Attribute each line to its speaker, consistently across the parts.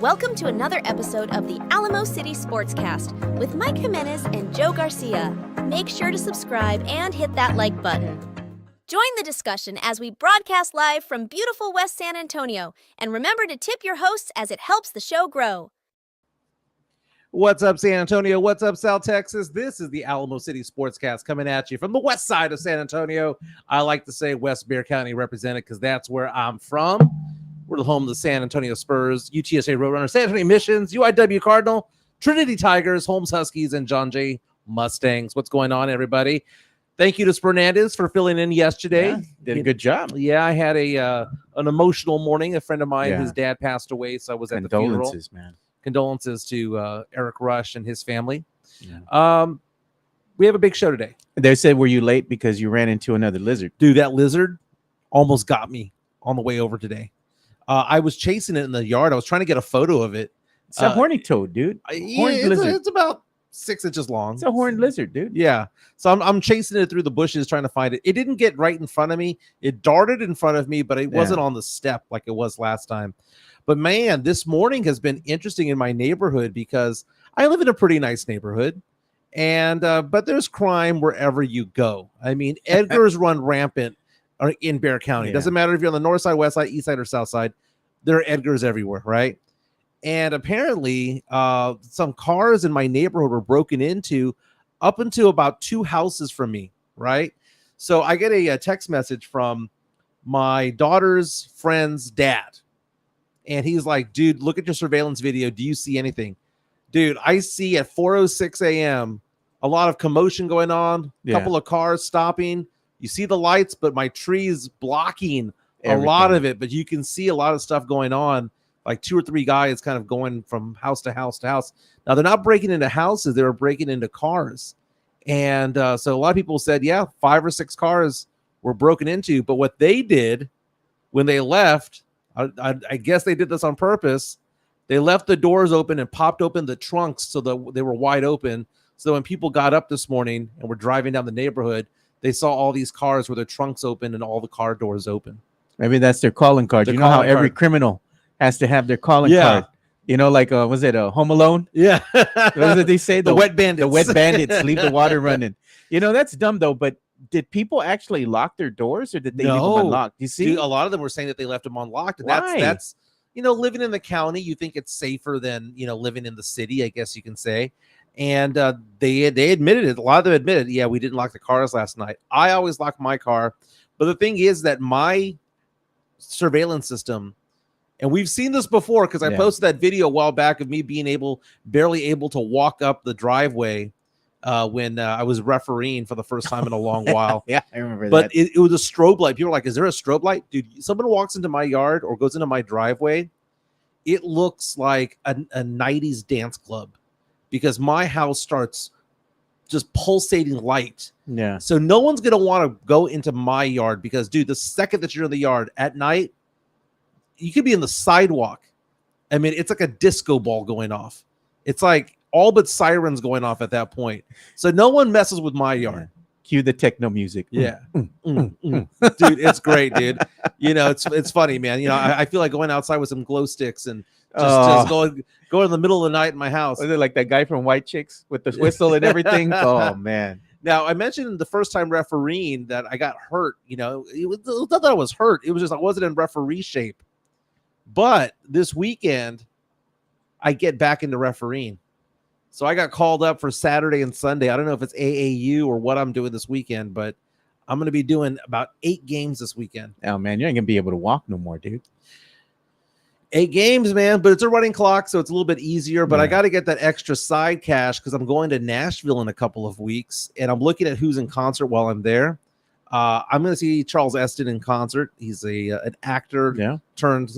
Speaker 1: Welcome to another episode of the Alamo City Sportscast with Mike Jimenez and Joe Garcia. Make sure to subscribe and hit that like button. Join the discussion as we broadcast live from beautiful West San Antonio. And remember to tip your hosts as it helps the show grow.
Speaker 2: What's up, San Antonio? What's up, South Texas? This is the Alamo City Sportscast coming at you from the west side of San Antonio. I like to say West Bexar County represented because that's where I'm from. We're the home of the San Antonio Spurs, UTSA Roadrunners, San Antonio Missions, UIW Cardinals, Trinity Tigers, Holmes Huskies, and John Jay Mustangs. What's going on, everybody? Thank you to Spurnandez for filling in yesterday.
Speaker 3: Yeah, did a good job.
Speaker 2: Yeah, I had an emotional morning. A friend of mine, his dad passed away, so I was at the funeral.
Speaker 3: Condolences, man.
Speaker 2: Condolences to Eric Rush and his family. Yeah. We have a big show today.
Speaker 3: They said, were you late because you ran into another lizard?
Speaker 2: Dude, that lizard almost got me on the way over today. I was chasing it in the yard. I was trying to get a photo of it.
Speaker 3: It's a horny toad, dude.
Speaker 2: It's about 6 inches long.
Speaker 3: It's a horned lizard, dude.
Speaker 2: Yeah. So I'm chasing it through the bushes trying to find it. It didn't get right in front of me. It darted in front of me, but it wasn't on the step like it was last time. But man, this morning has been interesting in my neighborhood because I live in a pretty nice neighborhood. And but there's crime wherever you go. I mean, Edgars run rampant in Bexar County. It doesn't matter if you're on the north side, west side, east side, or south side. There are Edgars everywhere, right? And apparently, some cars in my neighborhood were broken into up into about 2 houses from me, right? So I get a text message from my daughter's friend's dad. And he's like, dude, look at your surveillance video. Do you see anything? Dude, I see at 4:06 a.m. a lot of commotion going on, a couple of cars stopping. You see the lights, but my tree is blocking everything. A lot of it. But you can see a lot of stuff going on, like 2 or 3 guys kind of going from house to house to house. Now, they're not breaking into houses. They were breaking into cars. And so a lot of people said, 5 or 6 cars were broken into. But what they did when they left, I guess they did this on purpose. They left the doors open and popped open the trunks so that they were wide open. So when people got up this morning and were driving down the neighborhood, they saw all these cars with their trunks open and all the car doors open.
Speaker 3: Maybe that's their calling card. You know how every criminal has to have their calling card. You know, like was it a Home Alone?
Speaker 2: Yeah.
Speaker 3: What did they say?
Speaker 2: The wet bandits.
Speaker 3: The wet bandits leave the water running. You know, that's dumb though. But did people actually lock their doors or did they leave them unlocked? You see,
Speaker 2: dude, a lot of them were saying that they left them unlocked. And that's living in the county, you think it's safer than living in the city, I guess you can say. And they admitted it. A lot of them admitted, we didn't lock the cars last night. I always lock my car. But the thing is that my surveillance system, and we've seen this before because I posted that video a while back of me being barely able to walk up the driveway when I was refereeing for the first time in a long while.
Speaker 3: I remember that.
Speaker 2: But it was a strobe light. People were like, is there a strobe light? Dude, someone walks into my yard or goes into my driveway, it looks like a 90s dance club because my house starts just pulsating light.
Speaker 3: Yeah.
Speaker 2: So no one's going to want to go into my yard because, dude, the second that you're in the yard at night, you could be in the sidewalk. I mean, it's like a disco ball going off. It's like all but sirens going off at that point. So no one messes with my yard.
Speaker 3: Cue the techno music.
Speaker 2: Yeah. Dude, it's great, dude. It's funny, man. I feel like going outside with some glow sticks and just going in the middle of the night in my house.
Speaker 3: Was it like that guy from White Chicks with the whistle and everything? Oh, man.
Speaker 2: Now, I mentioned the first time refereeing that I got hurt. It was not that I was hurt. It was just I wasn't in referee shape. But this weekend, I get back into refereeing. So I got called up for Saturday and Sunday. I don't know if it's AAU or what I'm doing this weekend, but I'm going to be doing about 8 games this weekend.
Speaker 3: Oh, man, you ain't going to be able to walk no more, dude.
Speaker 2: 8 games, man, but it's a running clock, so it's a little bit easier. But I got to get that extra side cash because I'm going to Nashville in a couple of weeks, and I'm looking at who's in concert while I'm there. I'm going to see Charles Esten in concert. He's an actor turned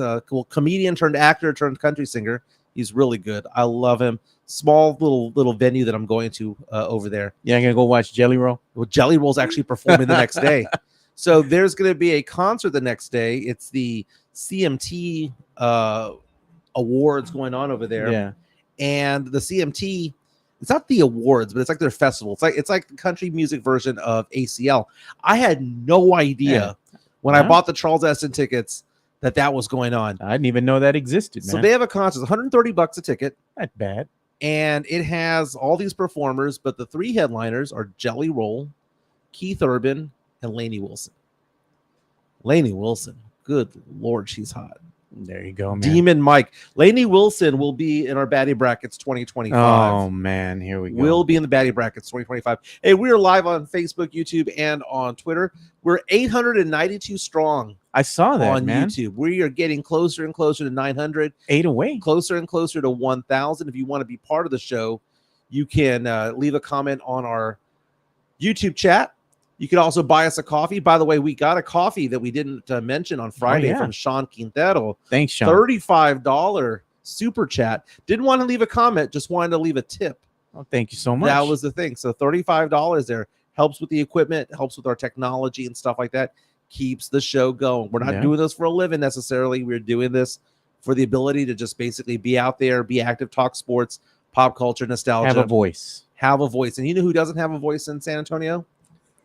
Speaker 2: comedian turned actor turned country singer. He's really good. I love him. Small little venue that I'm going to over there.
Speaker 3: Yeah, I'm going to go watch Jelly Roll.
Speaker 2: Well, Jelly Roll's actually performing the next day. So there's going to be a concert the next day. It's the CMT awards going on over there.
Speaker 3: Yeah.
Speaker 2: And the CMT, it's not the awards, but it's like their festival. It's like the country music version of ACL. I had no idea when I bought the Charles Esten tickets that was going on.
Speaker 3: I didn't even know that existed, man.
Speaker 2: So they have a contest, $130 a ticket.
Speaker 3: Not bad.
Speaker 2: And it has all these performers, but the 3 headliners are Jelly Roll, Keith Urban, and Lainey Wilson. Lainey Wilson, good Lord, she's hot.
Speaker 3: There you go, man.
Speaker 2: Demon Mike. Lainey Wilson will be in our Baddie Brackets 2025.
Speaker 3: Oh, man, here we go.
Speaker 2: Will be in the Baddie Brackets 2025. Hey, we are live on Facebook, YouTube, and on Twitter. We're 892 strong.
Speaker 3: I saw that,
Speaker 2: on
Speaker 3: man.
Speaker 2: YouTube. We are getting closer and closer to 900.
Speaker 3: 8 away.
Speaker 2: Closer and closer to 1,000. If you want to be part of the show, you can leave a comment on our YouTube chat. You can also buy us a coffee. By the way, we got a coffee that we didn't mention on Friday from Sean Quintero.
Speaker 3: Thanks, Sean.
Speaker 2: $35 super chat. Didn't want to leave a comment, just wanted to leave a tip.
Speaker 3: Oh, thank you so much.
Speaker 2: That was the thing. So $35 there helps with the equipment, helps with our technology and stuff like that. Keeps the show going. We're not doing this for a living necessarily. We're doing this for the ability to just basically be out there, be active, talk sports, pop culture, nostalgia.
Speaker 3: Have a voice.
Speaker 2: Have a voice. And you know who doesn't have a voice in San Antonio?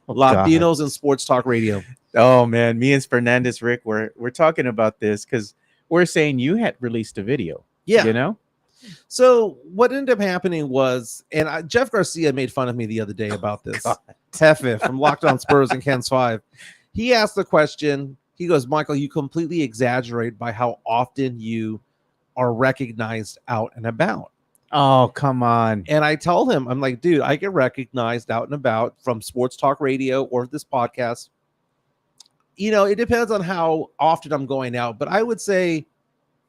Speaker 2: Latinos in sports talk radio.
Speaker 3: Oh man, me and Spurnandez, Rick, we're talking about this because we're saying you had released a video.
Speaker 2: Yeah,
Speaker 3: you know.
Speaker 2: So what ended up happening was, and Jeff Garcia made fun of me the other day about this. Hefe from Locked On Spurs and Ken's 5. He asked the question. He goes, Michael, you completely exaggerate by how often you are recognized out and about.
Speaker 3: Oh, come on.
Speaker 2: And I told him, I'm like, dude, I get recognized out and about from sports talk radio or this podcast. You know, it depends on how often I'm going out, but I would say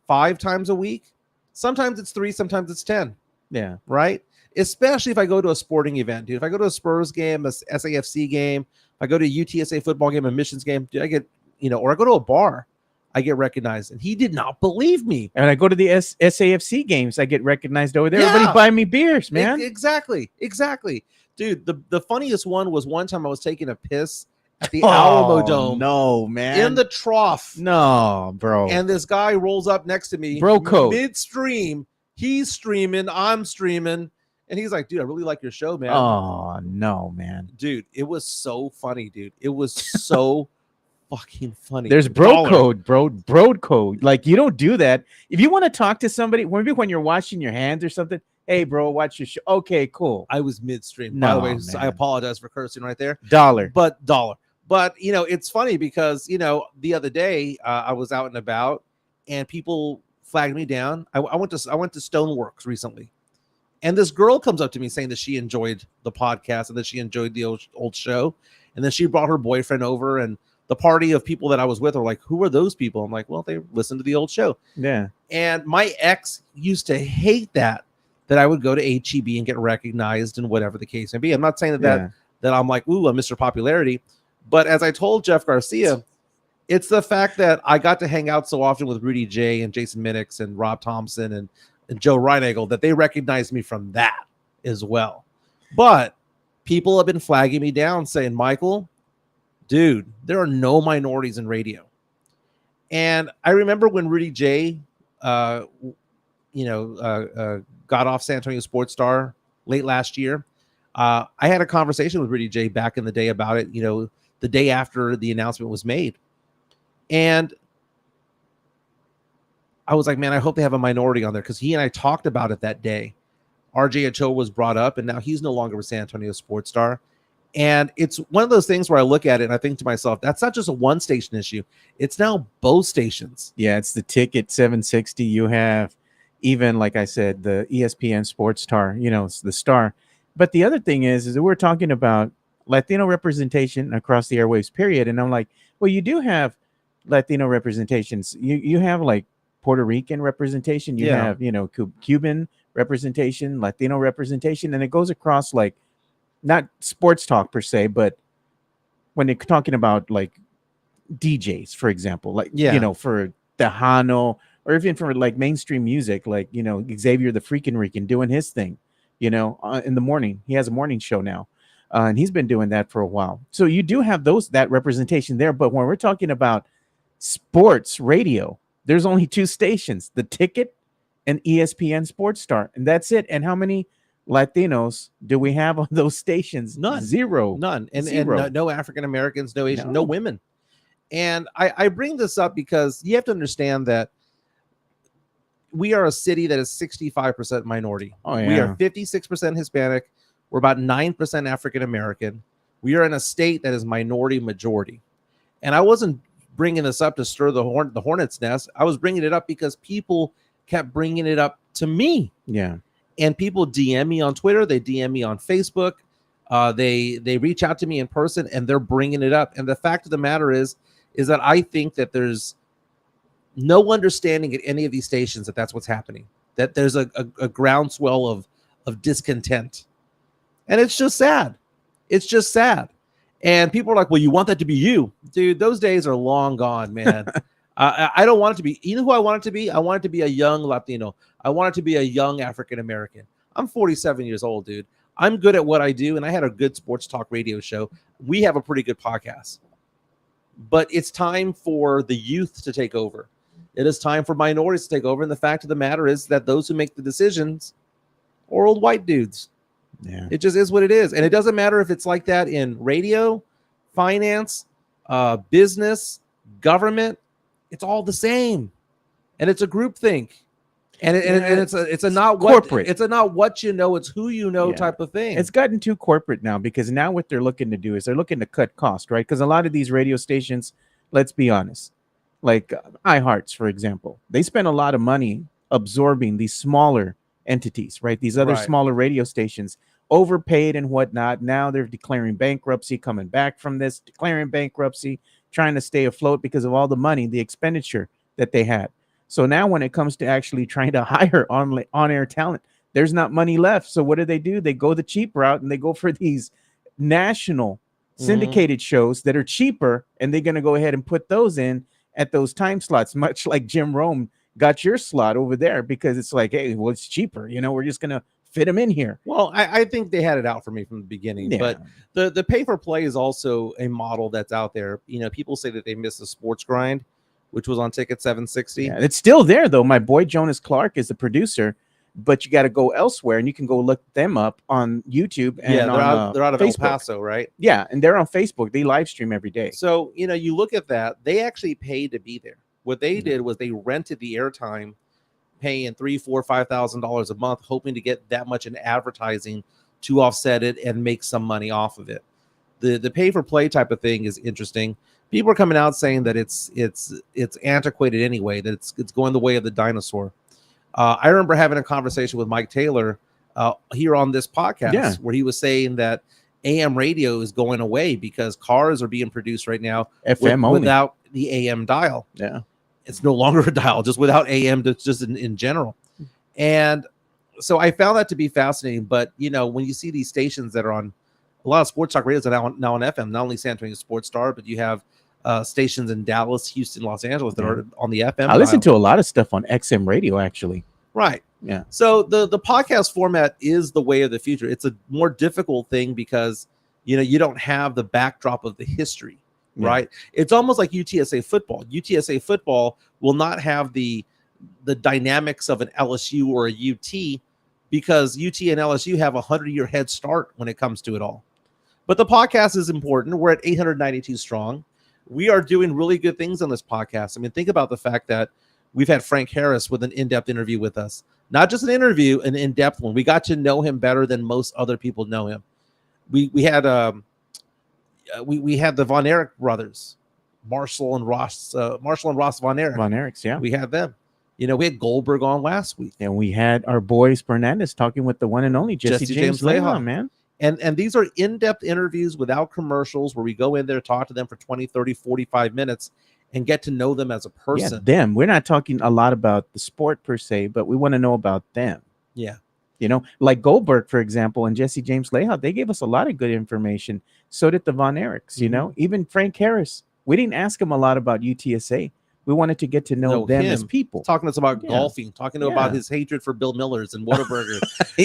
Speaker 2: 5 times a week. Sometimes it's 3, sometimes it's 10.
Speaker 3: Yeah.
Speaker 2: Right? Especially if I go to a sporting event, dude. If I go to a Spurs game, a SAFC game, if I go to a UTSA football game, a Missions game, dude, I get, or I go to a bar, I get recognized. And he did not believe me.
Speaker 3: And I go to the SAFC games, I get recognized over there. Everybody buy me beers, man.
Speaker 2: Exactly. Dude, the funniest one was one time I was taking a piss at the Alamo Dome.
Speaker 3: No, man.
Speaker 2: In the trough.
Speaker 3: No, bro.
Speaker 2: And this guy rolls up next to me.
Speaker 3: Bro code.
Speaker 2: Midstream. He's streaming. I'm streaming. And he's like, dude, I really like your show, man.
Speaker 3: Oh, no, man.
Speaker 2: Dude, it was so funny, dude. It was so fucking funny.
Speaker 3: There's bro code. Like, you don't do that. If you want to talk to somebody, maybe when you're washing your hands or something, hey, bro, watch your show. Okay, cool.
Speaker 2: I was midstream.
Speaker 3: No,
Speaker 2: by the way,
Speaker 3: man.
Speaker 2: I apologize for cursing right there.
Speaker 3: Dollar.
Speaker 2: But, it's funny because, the other day I was out and about and people flagged me down. I went to Stoneworks recently. And this girl comes up to me saying that she enjoyed the podcast and that she enjoyed the old show. And then she brought her boyfriend over, and the party of people that I was with are like, who are those people? I'm like, well, they listened to the old show.
Speaker 3: Yeah.
Speaker 2: And my ex used to hate that I would go to HEB and get recognized and whatever the case may be. I'm not saying that I'm like, ooh, I'm Mr. Popularity. But as I told Jeff Garcia, it's the fact that I got to hang out so often with Rudy J and Jason Minix and Rob Thompson and Joe Reinagel that they recognized me from that as well. But people have been flagging me down saying, Michael, dude, there are no minorities in radio. And I remember when Rudy J, got off San Antonio Sports Star late last year. I had a conversation with Rudy J back in the day about it, the day after the announcement was made. And I was like, man, I hope they have a minority on there, because he and I talked about it that day. RJ Ochoa was brought up, and now he's no longer with San Antonio Sports Star. And it's one of those things where I look at it and I think to myself, that's not just a one station issue. It's now both stations.
Speaker 3: Yeah, it's the Ticket 760. You have even, like I said, the ESPN Sports Star, it's the Star. But the other thing is that we're talking about Latino representation across the airwaves, period. And I'm like, well, you do have Latino representations. You have like Puerto Rican representation. You have, Cuban representation, Latino representation. And it goes across, like, not sports talk per se, but when they're talking about like DJs, for example, like, for Tejano, or even for like mainstream music, like, Xavier the Freaking Rican doing his thing, in the morning. He has a morning show now. And he's been doing that for a while. So you do have that representation there. But when we're talking about sports radio, there's only 2 stations, the Ticket and ESPN Sports Star. And that's it. And how many Latinos do we have on those stations?
Speaker 2: None.
Speaker 3: Zero.
Speaker 2: None. And no African Americans, no Asian, no women. And I bring this up because you have to understand that we are a city that is 65% minority.
Speaker 3: Oh, yeah.
Speaker 2: We are 56% Hispanic. We're about 9% African American. We are in a state that is minority majority. And I wasn't bringing this up to stir the hornet's nest. I was bringing it up because people kept bringing it up to me.
Speaker 3: Yeah.
Speaker 2: And people DM me on Twitter. They DM me on Facebook. They reach out to me in person, and they're bringing it up. And the fact of the matter is that I think that there's no understanding at any of these stations that that's what's happening, that there's a groundswell of discontent. And it's just sad. It's just sad. And people are like, well, you want that to be you. Dude, those days are long gone, man. I don't want it to be. You know who I want it to be? I want it to be a young Latino. I want it to be a young African American. I'm 47 years old, dude. I'm good at what I do, and I had a good sports talk radio show. We have a pretty good podcast. But it's time for the youth to take over. It is time for minorities to take over. And the fact of the matter is that those who make the decisions are old white dudes.
Speaker 3: Yeah.
Speaker 2: It just is what it is. And it doesn't matter if it's like that in radio, finance, business, government. It's all the same. And it's a groupthink. And it's a not
Speaker 3: corporate.
Speaker 2: It's a not what you know, it's who you know type of thing.
Speaker 3: It's gotten too corporate now, because now what they're looking to do is they're looking to cut cost, right? Because a lot of these radio stations, let's be honest, like iHearts, for example, they spend a lot of money absorbing these smaller entities, right? These other smaller radio stations, overpaid and whatnot. Now they're declaring bankruptcy, coming back from this, declaring bankruptcy, trying to stay afloat because of all the money, the expenditure that they had. So now when it comes to actually trying to hire on-air talent, there's not money left. So what do? They go the cheap route, and they go for these national syndicated shows that are cheaper, and they're going to go ahead and put those in at those time slots, much like Jim Rome got your slot over there, because it's like, hey, well, it's cheaper. You know, we're just going to fit them in here.
Speaker 2: Well, I think they had it out for me from the beginning, but the pay for play is also a model that's out there. You know, people say that they miss the sports grind, which was on Ticket 760.
Speaker 3: Yeah, it's still there, though. My boy Jonas Clark is the producer, but you got to go elsewhere, and you can go look them up on YouTube. And
Speaker 2: they're out of
Speaker 3: Facebook.
Speaker 2: El Paso, right?
Speaker 3: Yeah, and they're on Facebook. They live stream every day.
Speaker 2: So, you know, you look at that. They actually paid to be there. What they did was they rented the airtime, paying $3,000, $4,000, $5,000 a month, hoping to get that much in advertising to offset it and make some money off of it. The pay for play type of thing is interesting. People are coming out saying that it's antiquated anyway, that it's going the way of the dinosaur. I remember having a conversation with Mike Taylor here on this podcast where he was saying that AM radio is going away because cars are being produced right now
Speaker 3: FM only,
Speaker 2: without the AM dial.
Speaker 3: Yeah,
Speaker 2: it's no longer a dial, just without AM, just in general. And so I found that to be fascinating. But you know, when you see these stations that are on a lot of sports talk radios are now on FM, not only San Antonio Sports Star, but you have stations in Dallas, Houston, Los Angeles that are on the FM.
Speaker 3: I listen to a lot of stuff on XM radio, actually.
Speaker 2: Right.
Speaker 3: Yeah.
Speaker 2: So the podcast format is the way of the future. It's a more difficult thing because, you know, you don't have the backdrop of the history, right? It's almost like UTSA football. UTSA football will not have the dynamics of an LSU or a UT because UT and LSU have a 100-year head start when it comes to it all. But the podcast is important. We're at 892 strong. We are doing really good things on this podcast. I mean, think about the fact that we've had Frank Harris with an in-depth interview with us. Not just an interview, an in-depth one. We got to know him better than most other people know him. We had the Von Erich brothers, Marshall and Ross Von Erich.
Speaker 3: Von Erichs, yeah.
Speaker 2: We had them. You know, we had Goldberg on last week.
Speaker 3: And we had our boy Spurnandez talking with the one and only Jesse James Leha, man.
Speaker 2: And these are in-depth interviews without commercials where we go in there, talk to them for 20, 30, 45 minutes and get to know them as a person.
Speaker 3: Yeah, them. We're not talking a lot about the sport per se, but we want to know about them.
Speaker 2: Yeah.
Speaker 3: You know, like Goldberg, for example, and Jesse James Leha, they gave us a lot of good information. So did the Von Erichs, you know, even Frank Harris. We didn't ask him a lot about UTSA. We wanted to get to know them as people.
Speaker 2: Talking to us about golfing, talking to about his hatred for Bill Millers and Whataburger.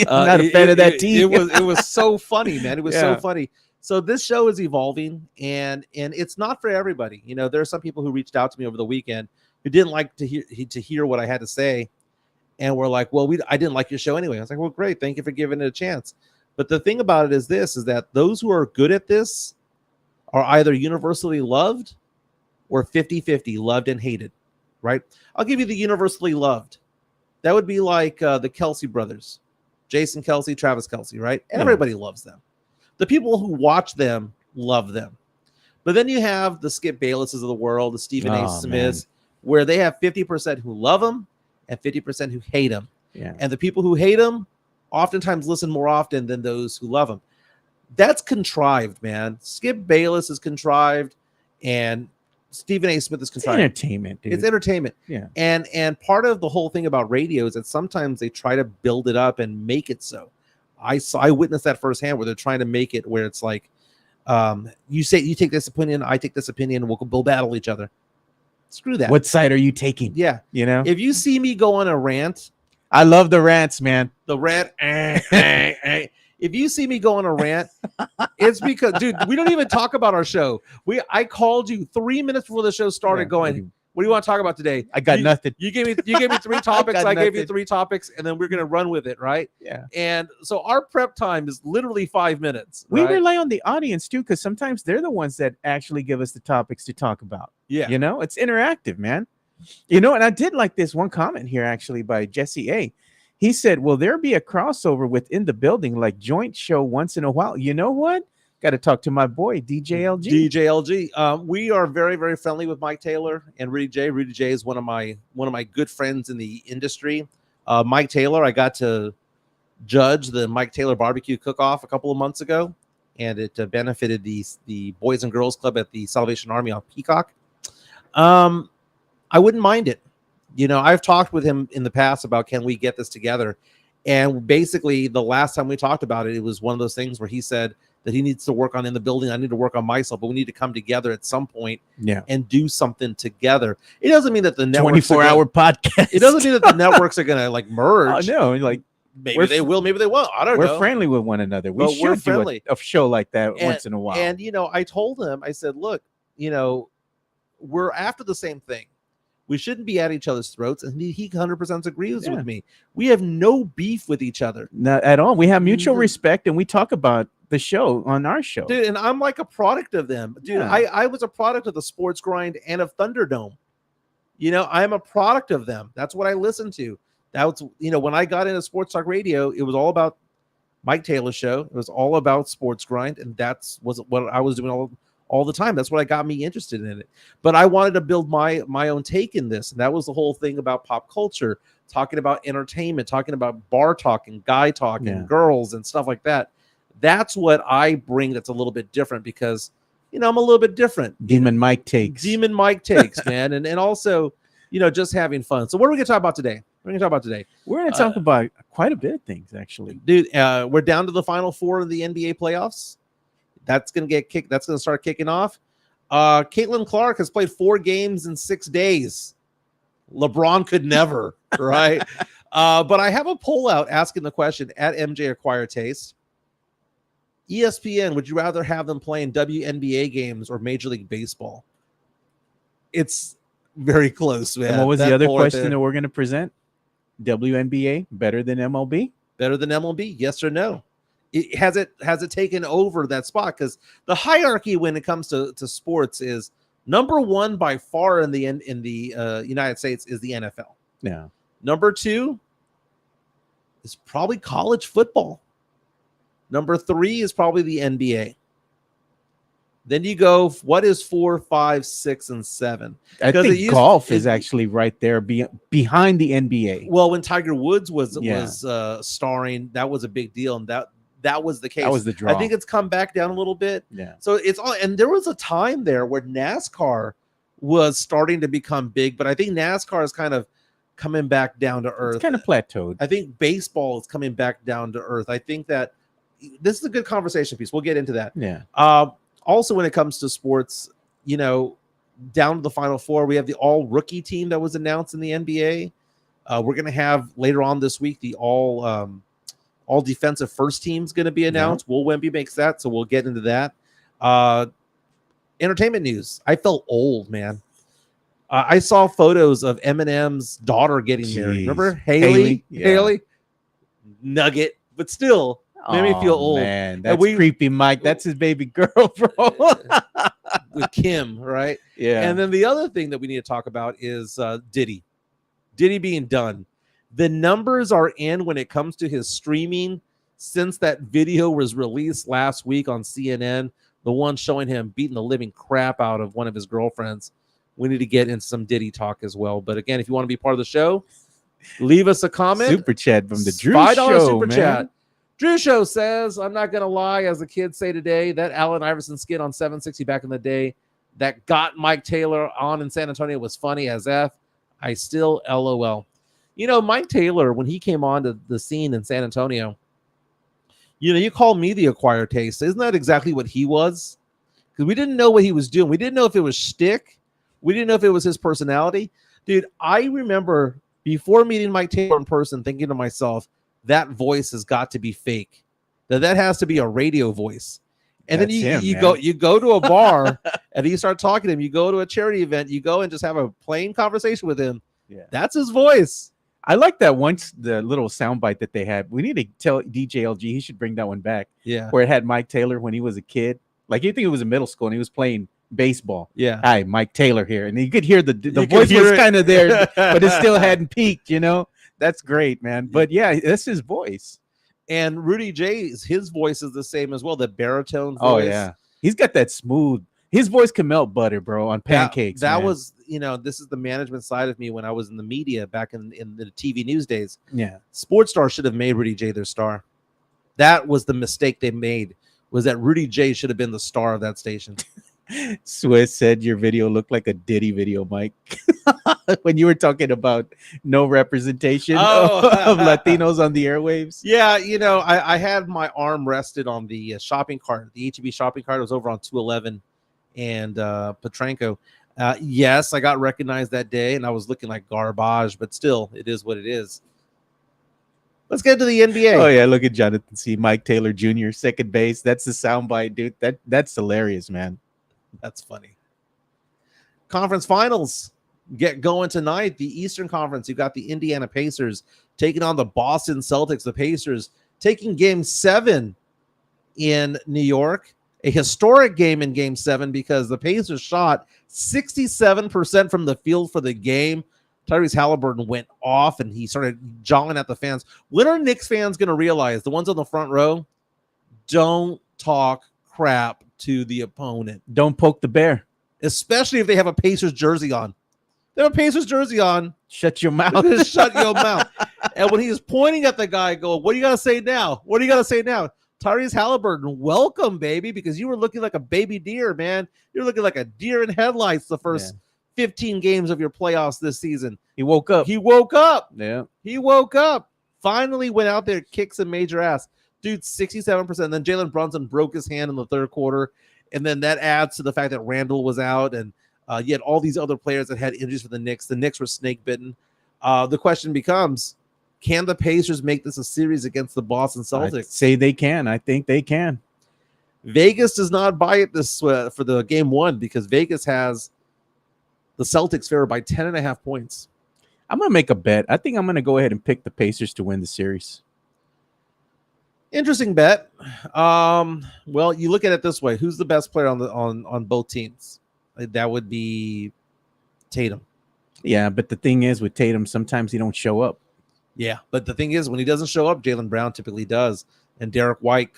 Speaker 3: Not a fan of that team.
Speaker 2: It was so funny, man. It was so funny. So this show is evolving, and it's not for everybody. You know, there are some people who reached out to me over the weekend who didn't like to hear what I had to say, and were like, "Well, I didn't like your show anyway." I was like, "Well, great, thank you for giving it a chance." But the thing about it is this: is that those who are good at this are either universally loved or 50-50, loved and hated, right? I'll give you the universally loved. That would be like the Kelsey brothers, Jason Kelsey, Travis Kelsey, right? Everybody loves them. The people who watch them love them. But then you have the Skip Baylesses of the world, the Stephen A. Smiths, where they have 50% who love them and 50% who hate them.
Speaker 3: Yeah.
Speaker 2: And the people who hate them oftentimes listen more often than those who love them. That's contrived, man. Skip Bayless is contrived, and Stephen A. Smith is contrived.
Speaker 3: It's entertainment, dude.
Speaker 2: It's entertainment.
Speaker 3: Yeah.
Speaker 2: And part of the whole thing about radio is that sometimes they try to build it up and make it so. I witnessed that firsthand, where they're trying to make it where it's like, you take this opinion, I take this opinion, we'll battle each other. Screw that.
Speaker 3: What side are you taking?
Speaker 2: Yeah.
Speaker 3: You know,
Speaker 2: if you see me go on a rant,
Speaker 3: I love the rants, man.
Speaker 2: The rant. If you see me go on a rant, it's because, dude, we don't even talk about our show. I called you 3 minutes before the show started going, what do you want to talk about today?
Speaker 3: I got nothing.
Speaker 2: You gave me 3 topics. I gave you 3 topics, and then we're going to run with it, right?
Speaker 3: Yeah.
Speaker 2: And so our prep time is literally 5 minutes.
Speaker 3: We
Speaker 2: right?
Speaker 3: rely on the audience too, because sometimes they're the ones that actually give us the topics to talk about.
Speaker 2: Yeah.
Speaker 3: You know, it's interactive, man. You know, and I did like this one comment here actually by Jesse A. He said, will there be a crossover within the building like joint show once in a while? You know what? Got to talk to my boy, DJLG.
Speaker 2: DJLG. We are very, very friendly with Mike Taylor and Rudy J. Rudy J is one of my good friends in the industry. Mike Taylor, I got to judge the Mike Taylor barbecue cook-off a couple of months ago, and it benefited the Boys and Girls Club at the Salvation Army on Peacock. I wouldn't mind it. You know, I've talked with him in the past about, can we get this together? And basically, the last time we talked about it, it was one of those things where he said that he needs to work on in the building. I need to work on myself, but we need to come together at some point and do something together. It doesn't mean that the
Speaker 3: 24-hour podcast.
Speaker 2: It doesn't mean that the networks are going to like merge.
Speaker 3: No, like
Speaker 2: maybe they will, maybe they won't. I don't know.
Speaker 3: We're friendly with one another. We're friendly. Do a show like that once in a while.
Speaker 2: And, you know, I told him, I said, look, you know, we're after the same thing. We shouldn't be at each other's throats. And he 100% agrees with me. We have no beef with each other.
Speaker 3: Not at all. We have mutual respect, and we talk about the show on our show.
Speaker 2: Dude, and I'm like a product of them. Dude, I was a product of the Sports Grind and of Thunderdome. You know, I'm a product of them. That's what I listened to. That was, you know, when I got into sports talk radio, it was all about Mike Taylor's show. It was all about Sports Grind, and was what I was doing all the time. That's what got me interested in it. But I wanted to build my own take in this. And that was the whole thing about pop culture, talking about entertainment, talking about bar talking, guy talking, girls and stuff like that. That's what I bring that's a little bit different because, you know, I'm a little bit different.
Speaker 3: Demon Mike takes,
Speaker 2: man. And also, you know, just having fun. So what are we going to talk about today? We're going to talk about quite a bit of things, actually. Dude, we're down to the Final Four of the NBA playoffs. That's going to get kicked. That's going to start kicking off. Caitlin Clark has played 4 games in 6 days. LeBron could never, right? But I have a poll out asking the question at MJ Acquire Taste. ESPN, would you rather have them playing WNBA games or Major League Baseball? It's very close, man.
Speaker 3: And what was the other question that we're going to present? WNBA better than MLB?
Speaker 2: Better than MLB? Yes or no? Has it taken over that spot? Because the hierarchy when it comes to sports is number 1 by far in the United States is the NFL.
Speaker 3: Yeah.
Speaker 2: Number 2 is probably college football. Number 3 is probably the NBA. Then you go, what is 4, 5, 6, and 7?
Speaker 3: I think golf is actually right there behind the NBA.
Speaker 2: Well, when Tiger Woods was starring, that was a big deal, and that was the case.
Speaker 3: That was the draw.
Speaker 2: I think it's come back down a little bit.
Speaker 3: Yeah.
Speaker 2: So it's all, and there was a time there where NASCAR was starting to become big, but I think NASCAR is kind of coming back down to earth.
Speaker 3: It's kind of plateaued.
Speaker 2: I think baseball is coming back down to earth. I think that this is a good conversation piece. We'll get into that.
Speaker 3: Yeah.
Speaker 2: Also, when it comes to sports, you know, down to the Final Four, we have the all-rookie team that was announced in the NBA. We're going to have later on this week the all-defensive first team is going to be announced. Will Wemby makes that, so we'll get into that. Entertainment news. I felt old, man. I saw photos of Eminem's daughter getting married. Remember Haley?
Speaker 3: Yeah.
Speaker 2: Haley? Nugget, but still. Made me feel old.
Speaker 3: Man, that's creepy, Mike. That's his baby girl, bro.
Speaker 2: with Kim, right?
Speaker 3: Yeah.
Speaker 2: And then the other thing that we need to talk about is Diddy being done. The numbers are in when it comes to his streaming since that video was released last week on CNN, the one showing him beating the living crap out of one of his girlfriends. We need to get into some Diddy talk as well. But again, if you want to be part of the show, leave us a comment.
Speaker 3: Super chat from the Drew
Speaker 2: $5
Speaker 3: Show,
Speaker 2: super
Speaker 3: man.
Speaker 2: chat. Drew Show says, I'm not going to lie, as the kids say today, that Allen Iverson skit on 760 back in the day that got Mike Taylor on in San Antonio was funny as F. I still LOL. You know, Mike Taylor, when he came on to the scene in San Antonio, you know, you call me the acquired taste. Isn't that exactly what he was? Because we didn't know what he was doing. We didn't know if it was shtick. We didn't know if it was his personality. Dude, I remember before meeting Mike Taylor in person thinking to myself, that voice has got to be fake. That has to be a radio voice. And
Speaker 3: That's
Speaker 2: then
Speaker 3: him,
Speaker 2: you go to a bar and you start talking to him. You go to a charity event. You go and just have a plain conversation with him.
Speaker 3: Yeah.
Speaker 2: That's his voice.
Speaker 3: I like that once the little soundbite that they had. We need to tell DJ LG he should bring that one back.
Speaker 2: Yeah.
Speaker 3: Where it had Mike Taylor when he was a kid. Like you think it was in middle school and he was playing baseball.
Speaker 2: Yeah.
Speaker 3: Hi, Mike Taylor here. And you could hear the voice was kind of there, but it still hadn't peaked, you know? That's great, man. But yeah, that's his voice.
Speaker 2: And Rudy J, his voice is the same as well. The baritone voice.
Speaker 3: Oh, yeah. He's got that smooth. His voice can melt butter, bro, on pancakes.
Speaker 2: That
Speaker 3: man.
Speaker 2: was, you know, this is the management side of me when I was in the media back in the TV news days.
Speaker 3: Yeah.
Speaker 2: Sports Star should have made Rudy J their star. That was the mistake they made, was that Rudy J should have been the star of that station.
Speaker 3: Swiss said your video looked like a Diddy video, Mike. When you were talking about no representation of Latinos on the airwaves.
Speaker 2: Yeah, you know, I had my arm rested on the shopping cart. The HEB shopping cart was over on 211 and Petranco. Yes, I got recognized that day, and I was looking like garbage, but still, it is what it is. Let's get to the NBA.
Speaker 3: Oh, yeah, look at Jonathan C. Mike Taylor Jr., second base. That's the soundbite, dude. That's hilarious, man.
Speaker 2: That's funny. Conference finals get going tonight. The Eastern Conference, you got the Indiana Pacers taking on the Boston Celtics. The Pacers taking Game 7 in New York. A historic game in Game 7 because the Pacers shot 67% from the field for the game. Tyrese Halliburton went off and he started jawing at the fans. When are Knicks fans going to realize, the ones on the front row, don't talk crap to the opponent?
Speaker 3: Don't poke the bear.
Speaker 2: Especially if they have a Pacers jersey on. They have a Pacers jersey on.
Speaker 3: Shut your mouth.
Speaker 2: Shut your mouth. And when he was pointing at the guy, going, what do you got to say now? What do you got to say now? Tyrese Halliburton, welcome, baby, because you were looking like a baby deer, man. You're looking like a deer in headlights the first 15 games of your playoffs this season.
Speaker 3: He woke up.
Speaker 2: He woke up.
Speaker 3: Yeah.
Speaker 2: He woke up. Finally went out there, kicked some major ass. Dude, 67%. Then Jalen Brunson broke his hand in the third quarter. And then that adds to the fact that Randall was out. And you had all these other players that had injuries for the Knicks. The Knicks were snake bitten. The question becomes, can the Pacers make this a series against the Boston Celtics?
Speaker 3: I'd say they can. I think they can.
Speaker 2: Vegas does not buy it this for the game 1 because Vegas has the Celtics favored by 10.5 points.
Speaker 3: I'm going to make a bet. I think I'm going to go ahead and pick the Pacers to win the series.
Speaker 2: Interesting bet. Well, you look at it this way. Who's the best player on both teams? That would be Tatum.
Speaker 3: Yeah, but the thing is with Tatum, sometimes he don't show up.
Speaker 2: Yeah, but the thing is, when he doesn't show up, Jaylen Brown typically does. And Derek White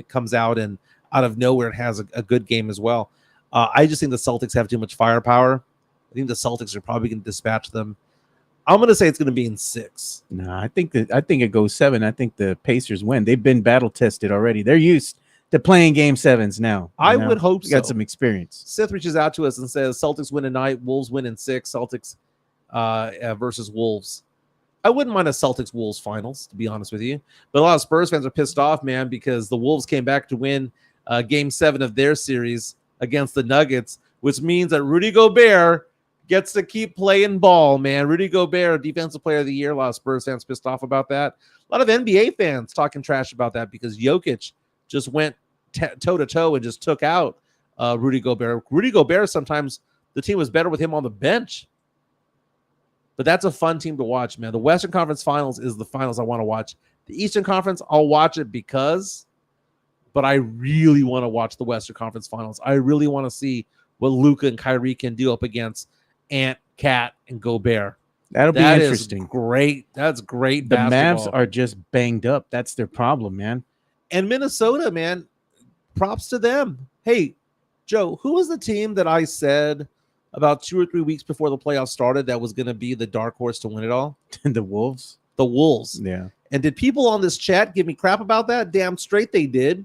Speaker 2: comes out and out of nowhere and has a good game as well. I just think the Celtics have too much firepower. I think the Celtics are probably going to dispatch them. I'm going to say it's going to be in 6.
Speaker 3: No, I think it goes 7. I think the Pacers win. They've been battle tested already. They're used to playing game 7s now.
Speaker 2: I would hope so.
Speaker 3: Got some experience.
Speaker 2: Sith reaches out to us and says Celtics win tonight, Wolves win in 6. Celtics versus Wolves. I wouldn't mind a Celtics-Wolves finals, to be honest with you. But a lot of Spurs fans are pissed off, man, because the Wolves came back to win Game 7 of their series against the Nuggets, which means that Rudy Gobert gets to keep playing ball, man. Rudy Gobert, Defensive Player of the Year. A lot of Spurs fans pissed off about that. A lot of NBA fans talking trash about that because Jokic just went toe-to-toe and just took out Rudy Gobert. Rudy Gobert, sometimes the team was better with him on the bench. But that's a fun team to watch, man. The Western Conference Finals is the finals I want to watch. The Eastern Conference, I'll watch it but I really want to watch the Western Conference Finals. I really want to see what Luka and Kyrie can do up against Ant, Cat, and Gobert.
Speaker 3: That'll be interesting.
Speaker 2: Great. That's great.
Speaker 3: The
Speaker 2: basketball.
Speaker 3: Mavs are just banged up. That's their problem, man.
Speaker 2: And Minnesota, man, props to them. Hey, Joe, who was the team that I said about 2 or 3 weeks before the playoffs started that was going to be the dark horse to win it all?
Speaker 3: The Wolves.
Speaker 2: The Wolves.
Speaker 3: Yeah.
Speaker 2: And did people on this chat give me crap about that? Damn straight they did.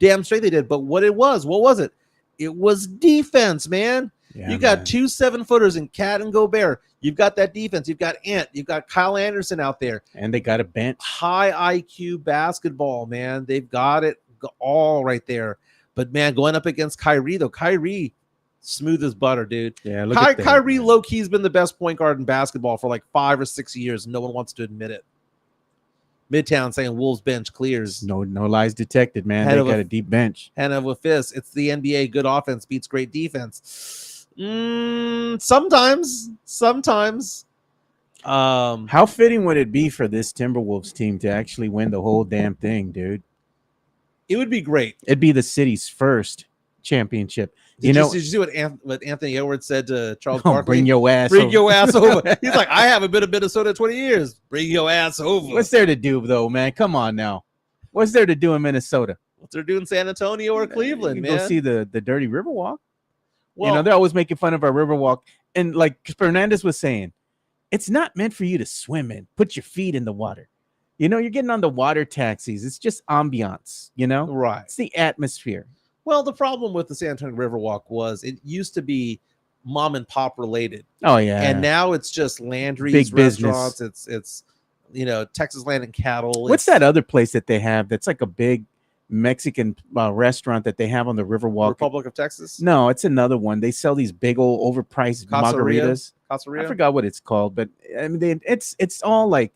Speaker 2: Damn straight they did. But what was it? It was defense, man.
Speaker 3: Yeah,
Speaker 2: you got 2 7-footers in Cat and Gobert. You've got that defense. You've got Ant. You've got Kyle Anderson out there.
Speaker 3: And they got a bench.
Speaker 2: High IQ basketball, man. They've got it all right there. But, man, going up against Kyrie, though, Kyrie, smooth as butter, dude.
Speaker 3: Yeah,
Speaker 2: Kyrie low-key's been the best point guard in basketball for like 5 or 6 years. No one wants to admit it. Midtown saying Wolves bench clears.
Speaker 3: No lies detected, man. They got a deep bench.
Speaker 2: Hand of a fist. It's the NBA. Good offense beats great defense. Sometimes.
Speaker 3: How fitting would it be for this Timberwolves team to actually win the whole damn thing, dude?
Speaker 2: It would be great.
Speaker 3: It'd be the city's first championship.
Speaker 2: Did you see what Anthony Edwards said to Charles Barkley?
Speaker 3: Bring your ass
Speaker 2: over. He's like, I haven't been to Minnesota in 20 years. Bring your ass over.
Speaker 3: What's there to do, though, man? Come on now. What's there to do in Minnesota?
Speaker 2: What's there to do in San Antonio or Cleveland, man?
Speaker 3: Go see the dirty Riverwalk.
Speaker 2: Well,
Speaker 3: they're always making fun of our Riverwalk. And like Spurnandez was saying, it's not meant for you to swim in. Put your feet in the water. You're getting on the water taxis. It's just ambiance,
Speaker 2: Right.
Speaker 3: It's the atmosphere.
Speaker 2: Well, the problem with the San Antonio Riverwalk was it used to be mom and pop related.
Speaker 3: Oh, yeah.
Speaker 2: And now it's just Landry's
Speaker 3: big
Speaker 2: restaurants.
Speaker 3: Business.
Speaker 2: It's Texas Land and Cattle.
Speaker 3: What's that other place that they have that's like a big Mexican restaurant that they have on the Riverwalk?
Speaker 2: Republic of Texas?
Speaker 3: No, it's another one. They sell these big old overpriced margaritas.
Speaker 2: Casaria?
Speaker 3: I forgot what it's called, but I mean, it's all like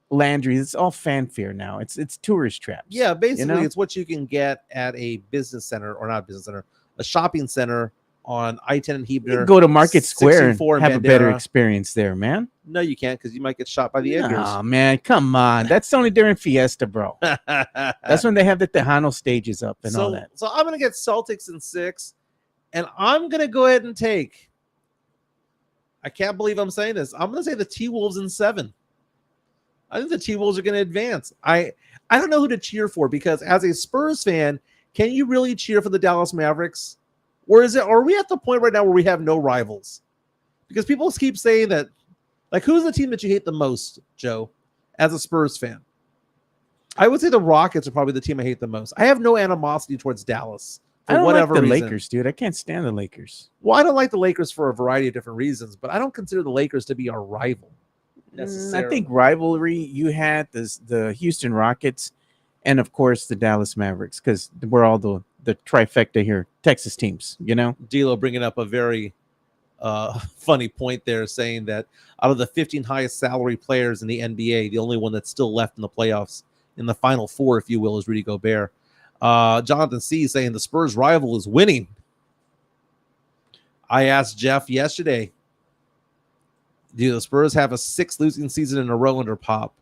Speaker 3: Landry's. It's all fanfare now. It's tourist traps.
Speaker 2: Yeah, basically, it's what you can get at a business center, or not a business center, a shopping center on I-10 and Hebner.
Speaker 3: You can go to Market Square and have
Speaker 2: Bandera.
Speaker 3: a better experience there, man.
Speaker 2: No, you can't, because you might get shot by the Edgars.
Speaker 3: Oh, man, come on. That's only during Fiesta, bro. That's when they have the Tejano stages up and all that.
Speaker 2: So I'm going to get Celtics in 6, and I'm going to go ahead and take, I can't believe I'm saying this, I'm going to say the T-Wolves in 7. I think the T-Wolves are going to advance. I don't know who to cheer for, because as a Spurs fan, can you really cheer for the Dallas Mavericks? Or are we at the point right now where we have no rivals? Because people keep saying that, like, who's the team that you hate the most, Joe, as a Spurs fan? I would say the Rockets are probably the team I hate the most. I have no animosity towards Dallas for whatever reason.
Speaker 3: Lakers, dude. I can't stand the Lakers.
Speaker 2: Well, I don't like the Lakers for a variety of different reasons, but I don't consider the Lakers to be our rival.
Speaker 3: I think rivalry, you had the Houston Rockets and, of course, the Dallas Mavericks, because we're all the trifecta here, Texas teams,
Speaker 2: D'Lo bringing up a very funny point there, saying that out of the 15 highest salary players in the NBA, the only one that's still left in the playoffs, in the Final Four, if you will, is Rudy Gobert. Jonathan C. saying the Spurs rival is winning. I asked Jeff yesterday, do the Spurs have a 6th losing season in a row under Pop?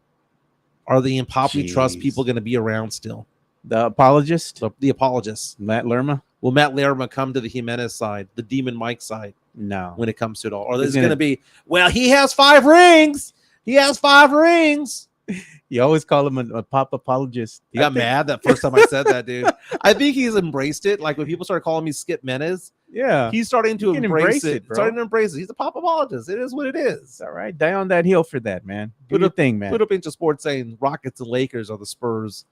Speaker 2: Are the Poppy Trust people going to be around still?
Speaker 3: The apologist?
Speaker 2: The apologists.
Speaker 3: Matt Lerma?
Speaker 2: Will Matt Lerma come to the Jimenez side, the Demon Mike side?
Speaker 3: No.
Speaker 2: When it comes to it all. Or there's going to be, well, he has 5 rings. He has 5 rings.
Speaker 3: You always call him a pop apologist.
Speaker 2: He got mad that first time I said that, dude. I think he's embraced it. Like when people start calling me Skip Menace,
Speaker 3: yeah,
Speaker 2: he's starting to embrace it.
Speaker 3: Bro.
Speaker 2: Starting to embrace it. He's a pop apologist. It is what it is.
Speaker 3: All right, die on that hill for that, man. Do your thing, man.
Speaker 2: Put up into sports saying Rockets and Lakers are the Spurs'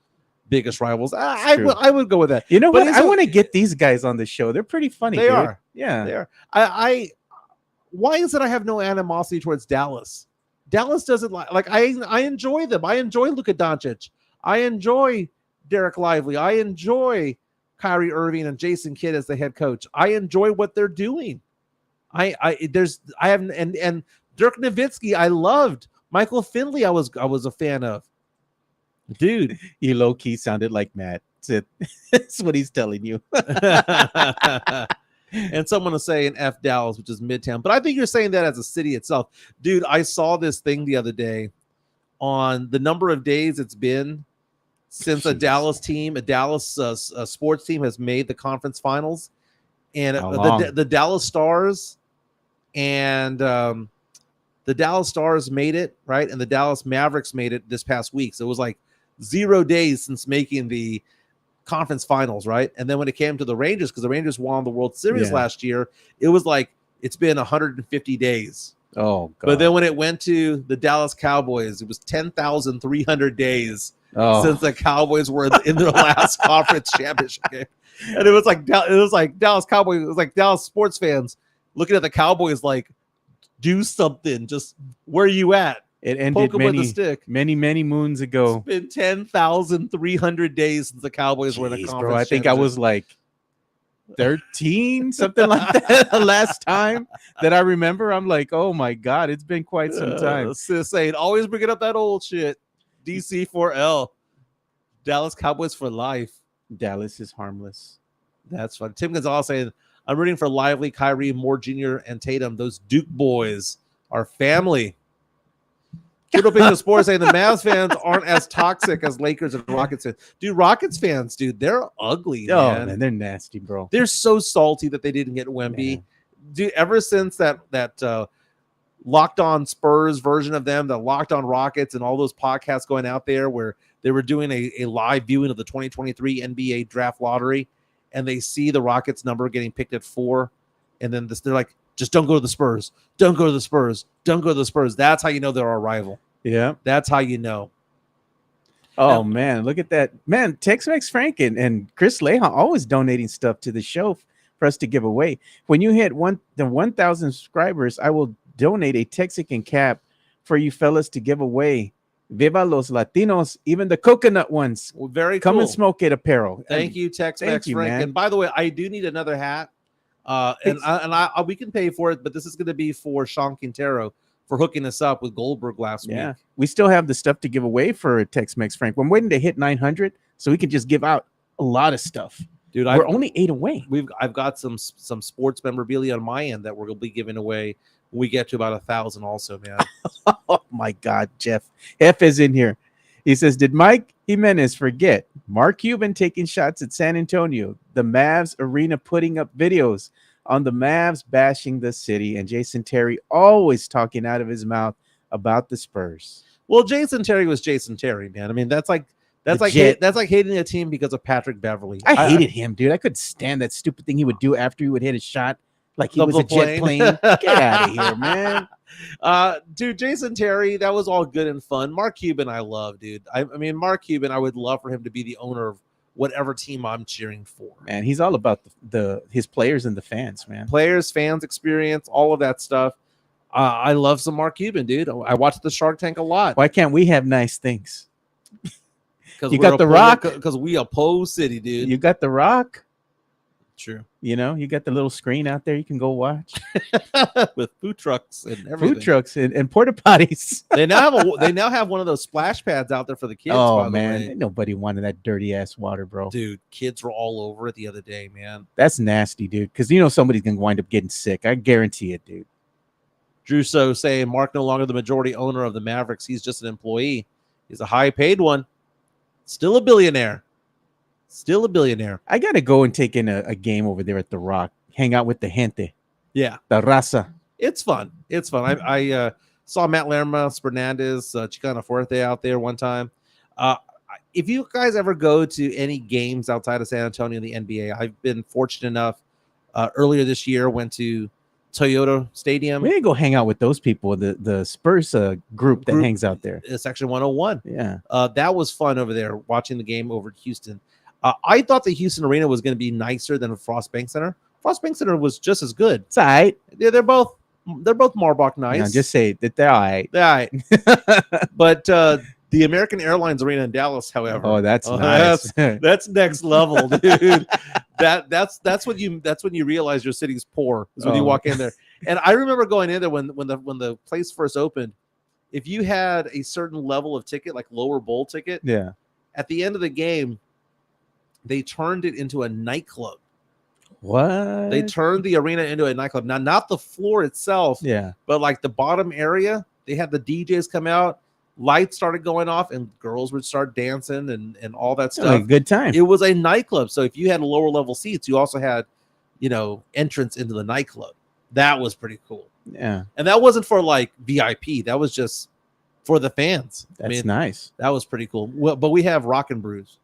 Speaker 2: biggest rivals. I would go with that.
Speaker 3: You know what? I want to get these guys on the show. They're pretty funny.
Speaker 2: They
Speaker 3: dude.
Speaker 2: are.
Speaker 3: Yeah,
Speaker 2: they are. Why is it I have no animosity towards Dallas? Dallas doesn't like I enjoy them. I enjoy Luka Doncic. I enjoy Derek Lively. I enjoy Kyrie Irving and Jason Kidd as the head coach. I enjoy what they're doing. And Dirk Nowitzki, I loved. Michael Finley, I was a fan of. Dude,
Speaker 3: you low key sounded like Matt. That's what he's telling you.
Speaker 2: And someone will say in F Dallas, which is Midtown. But I think you're saying that as a city itself. Dude, I saw this thing the other day on the number of days it's been since a Dallas sports team has made the conference finals. and
Speaker 3: How long?
Speaker 2: the Dallas Stars and the Dallas Stars made it, right? And the Dallas Mavericks made it this past week. So it was like 0 days since making the conference finals, right? And then when it came to the Rangers, because the Rangers won the World Series last year, it was like it's been 150 days.
Speaker 3: Oh, God.
Speaker 2: But then when it went to the Dallas Cowboys, it was 10,300 days since the Cowboys were in their last conference championship game. And it was like Dallas Cowboys, it was like Dallas sports fans looking at the Cowboys like, do something. Just where are you at?
Speaker 3: It ended
Speaker 2: with a stick.
Speaker 3: many moons ago.
Speaker 2: It's been 10,300 days since the Cowboys were in a conference.
Speaker 3: Bro, I think I was like 13, something like that. The last time that I remember, I'm like, oh my God, it's been quite some time.
Speaker 2: Sis saying, always bringing up that old shit. DC4L, Dallas Cowboys for life.
Speaker 3: Dallas is harmless.
Speaker 2: That's fun. Tim Gonzalez saying, I'm rooting for Lively, Kyrie, Moore Jr., and Tatum. Those Duke boys are family. Kudo Picture Sports saying the Mavs fans aren't as toxic as Lakers and Rockets fans. Dude, Rockets fans, dude, they're ugly, man.
Speaker 3: Man, they're nasty, bro.
Speaker 2: They're so salty that they didn't get Wemby. Dude, ever since that Locked On Spurs version of them, the Locked On Rockets, and all those podcasts going out there where they were doing a live viewing of the 2023 NBA draft lottery, and they see the Rockets number getting picked at 4, and then they're like, just don't go to the Spurs. Don't go to the Spurs. Don't go to the Spurs. That's how you know they're our rival.
Speaker 3: Yeah.
Speaker 2: That's how you know.
Speaker 3: Oh, man. Look at that. Man, Tex-Mex Frank and Chris Leha always donating stuff to the show for us to give away. When you hit the 1,000 subscribers, I will donate a Texican cap for you fellas to give away. Viva los Latinos, even the coconut ones.
Speaker 2: Well, very
Speaker 3: Come
Speaker 2: cool.
Speaker 3: and smoke it apparel.
Speaker 2: Thank you, Tex-Mex Frank.
Speaker 3: Man.
Speaker 2: And by the way, I do need another hat. We can pay for it, but this is going to be for Sean Quintero for hooking us up with Goldberg last week.
Speaker 3: We still have the stuff to give away for Tex-Mex Frank. I'm waiting to hit 900 so we can just give out a lot of stuff. Dude, we're only 8 away.
Speaker 2: I've got some sports memorabilia on my end that we're going to be giving away when we get to about 1,000 also, man.
Speaker 3: Oh my God, Jeff. F is in here. He says, did Mike Jimenez forget Mark Cuban taking shots at San Antonio, the Mavs arena putting up videos on the Mavs bashing the city, and Jason Terry always talking out of his mouth about the Spurs?
Speaker 2: Well, Jason Terry was Jason Terry, man. I mean, that's like hating a team because of Patrick Beverly.
Speaker 3: I hated him, dude. I couldn't stand that stupid thing he would do after he would hit a shot. Like he was a jet plane. Get out of here, man.
Speaker 2: Dude, Jason Terry, that was all good and fun. Mark Cuban, I love, dude. I mean, Mark Cuban, I would love for him to be the owner of whatever team I'm cheering for.
Speaker 3: Man, he's all about his players and the fans, man.
Speaker 2: Players, fans, experience, all of that stuff. I love some Mark Cuban, dude. I watched the Shark Tank a lot.
Speaker 3: Why can't we have nice things?
Speaker 2: You got The Rock. Because we oppose City, dude.
Speaker 3: You got The Rock.
Speaker 2: True.
Speaker 3: You know, you got the little screen out there you can go watch
Speaker 2: with food trucks and everything.
Speaker 3: Food trucks and porta potties.
Speaker 2: They now have one of those splash pads out there for the kids.
Speaker 3: Oh man, nobody wanted that dirty ass water, bro.
Speaker 2: Dude, kids were all over it the other day, man.
Speaker 3: That's nasty, dude. Because you know somebody's gonna wind up getting sick. I guarantee it, dude.
Speaker 2: Drew So saying Mark no longer the majority owner of the Mavericks. He's just an employee. He's a high paid one. Still a billionaire. Still a billionaire.
Speaker 3: I got to go and take in a game over there at The Rock. Hang out with the gente.
Speaker 2: Yeah.
Speaker 3: The raza.
Speaker 2: It's fun. It's fun. I saw Matt Lerma, Spurnandez, Chicana Fuerte out there one time. If you guys ever go to any games outside of San Antonio in the NBA, I've been fortunate enough. Earlier this year, went to Toyota Stadium.
Speaker 3: We didn't go hang out with those people, the Spurs group that hangs out there.
Speaker 2: Section 101.
Speaker 3: Yeah.
Speaker 2: That was fun over there, watching the game over at Houston. I thought the Houston Arena was going to be nicer than Frost Bank Center. Frost Bank Center was just as good.
Speaker 3: It's all right.
Speaker 2: Yeah, they're both Marbach nice.
Speaker 3: No, just say that they're all right.
Speaker 2: They're all right. But the American Airlines Arena in Dallas, however,
Speaker 3: that's nice.
Speaker 2: That's next level, dude. That's when you realize your city's poor is when you walk in there. And I remember going in there when the place first opened. If you had a certain level of ticket, like lower bowl ticket, at the end of the game, they turned it into a nightclub.
Speaker 3: What?
Speaker 2: They turned the arena into a nightclub. Now, not the floor itself, but like the bottom area. They had the DJs come out, lights started going off, and girls would start dancing and all that stuff.
Speaker 3: Like a good time.
Speaker 2: It was a nightclub. So if you had lower level seats, you also had, entrance into the nightclub. That was pretty cool.
Speaker 3: Yeah.
Speaker 2: And that wasn't for like VIP. That was just for the fans.
Speaker 3: That's nice.
Speaker 2: That was pretty cool. Well, but we have Rock and Brews.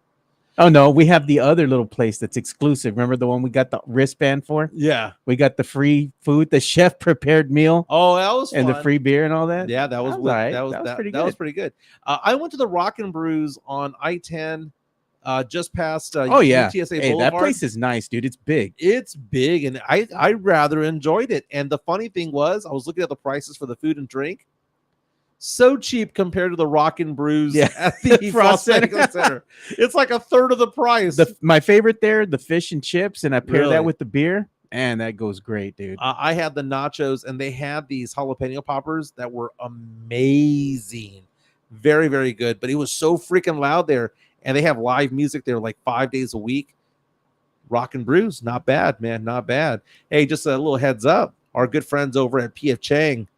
Speaker 3: Oh no, we have the other little place that's exclusive. Remember the one we got the wristband for?
Speaker 2: Yeah.
Speaker 3: We got the free food, the chef prepared meal.
Speaker 2: Oh, that was fun.
Speaker 3: And the free beer and all that.
Speaker 2: Yeah, that was
Speaker 3: right.
Speaker 2: That was pretty good. That was pretty good. I went to the Rock and Brews on I-10, just past UTSA
Speaker 3: Hey,
Speaker 2: Boulevard.
Speaker 3: that place is nice, dude. It's big.
Speaker 2: It's big, and I rather enjoyed it. And the funny thing was, I was looking at the prices for the food and drink. So cheap compared to the Rock and Brews at the Frost Center. It's like a third of the price.
Speaker 3: My favorite there, the fish and chips, and I pair that with the beer, and that goes great, dude.
Speaker 2: I had the nachos, and they had these jalapeno poppers that were amazing. Very, very good. But it was so freaking loud there, and they have live music there like 5 days a week. Rock and Brews, not bad, man, not bad. Hey, just a little heads up. Our good friends over at P.F. Chang,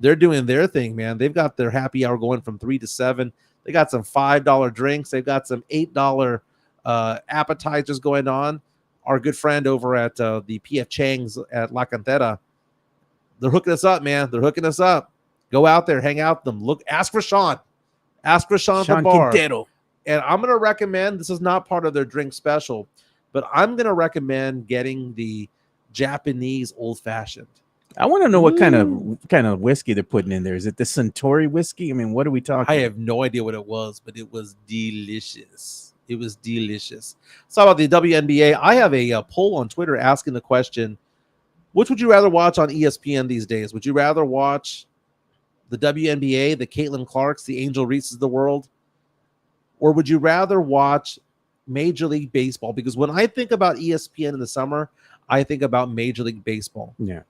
Speaker 2: they're doing their thing, man. They've got their happy hour going from 3 to 7. They got some $5 drinks. They've got some $8 appetizers going on. Our good friend over at the P.F. Chang's at La Cantera, they're hooking us up, man. They're hooking us up. Go out there, hang out with them. Look, ask for Sean. Ask for Sean at the bar.
Speaker 3: Quintero.
Speaker 2: And I'm going to recommend, this is not part of their drink special, but I'm going to recommend getting the Japanese old-fashioned.
Speaker 3: I want to know what kind of whiskey they're putting in there. Is it the Suntory whiskey? I mean, what are we talking?
Speaker 2: I have no idea what it was, but it was delicious. It was delicious. So about the WNBA, I have a poll on Twitter asking the question, which would you rather watch on ESPN these days? Would you rather watch the WNBA, the Caitlin Clarks, the Angel Reeses of the world? Or would you rather watch Major League Baseball? Because when I think about ESPN in the summer, I think about Major League Baseball.
Speaker 3: Yeah.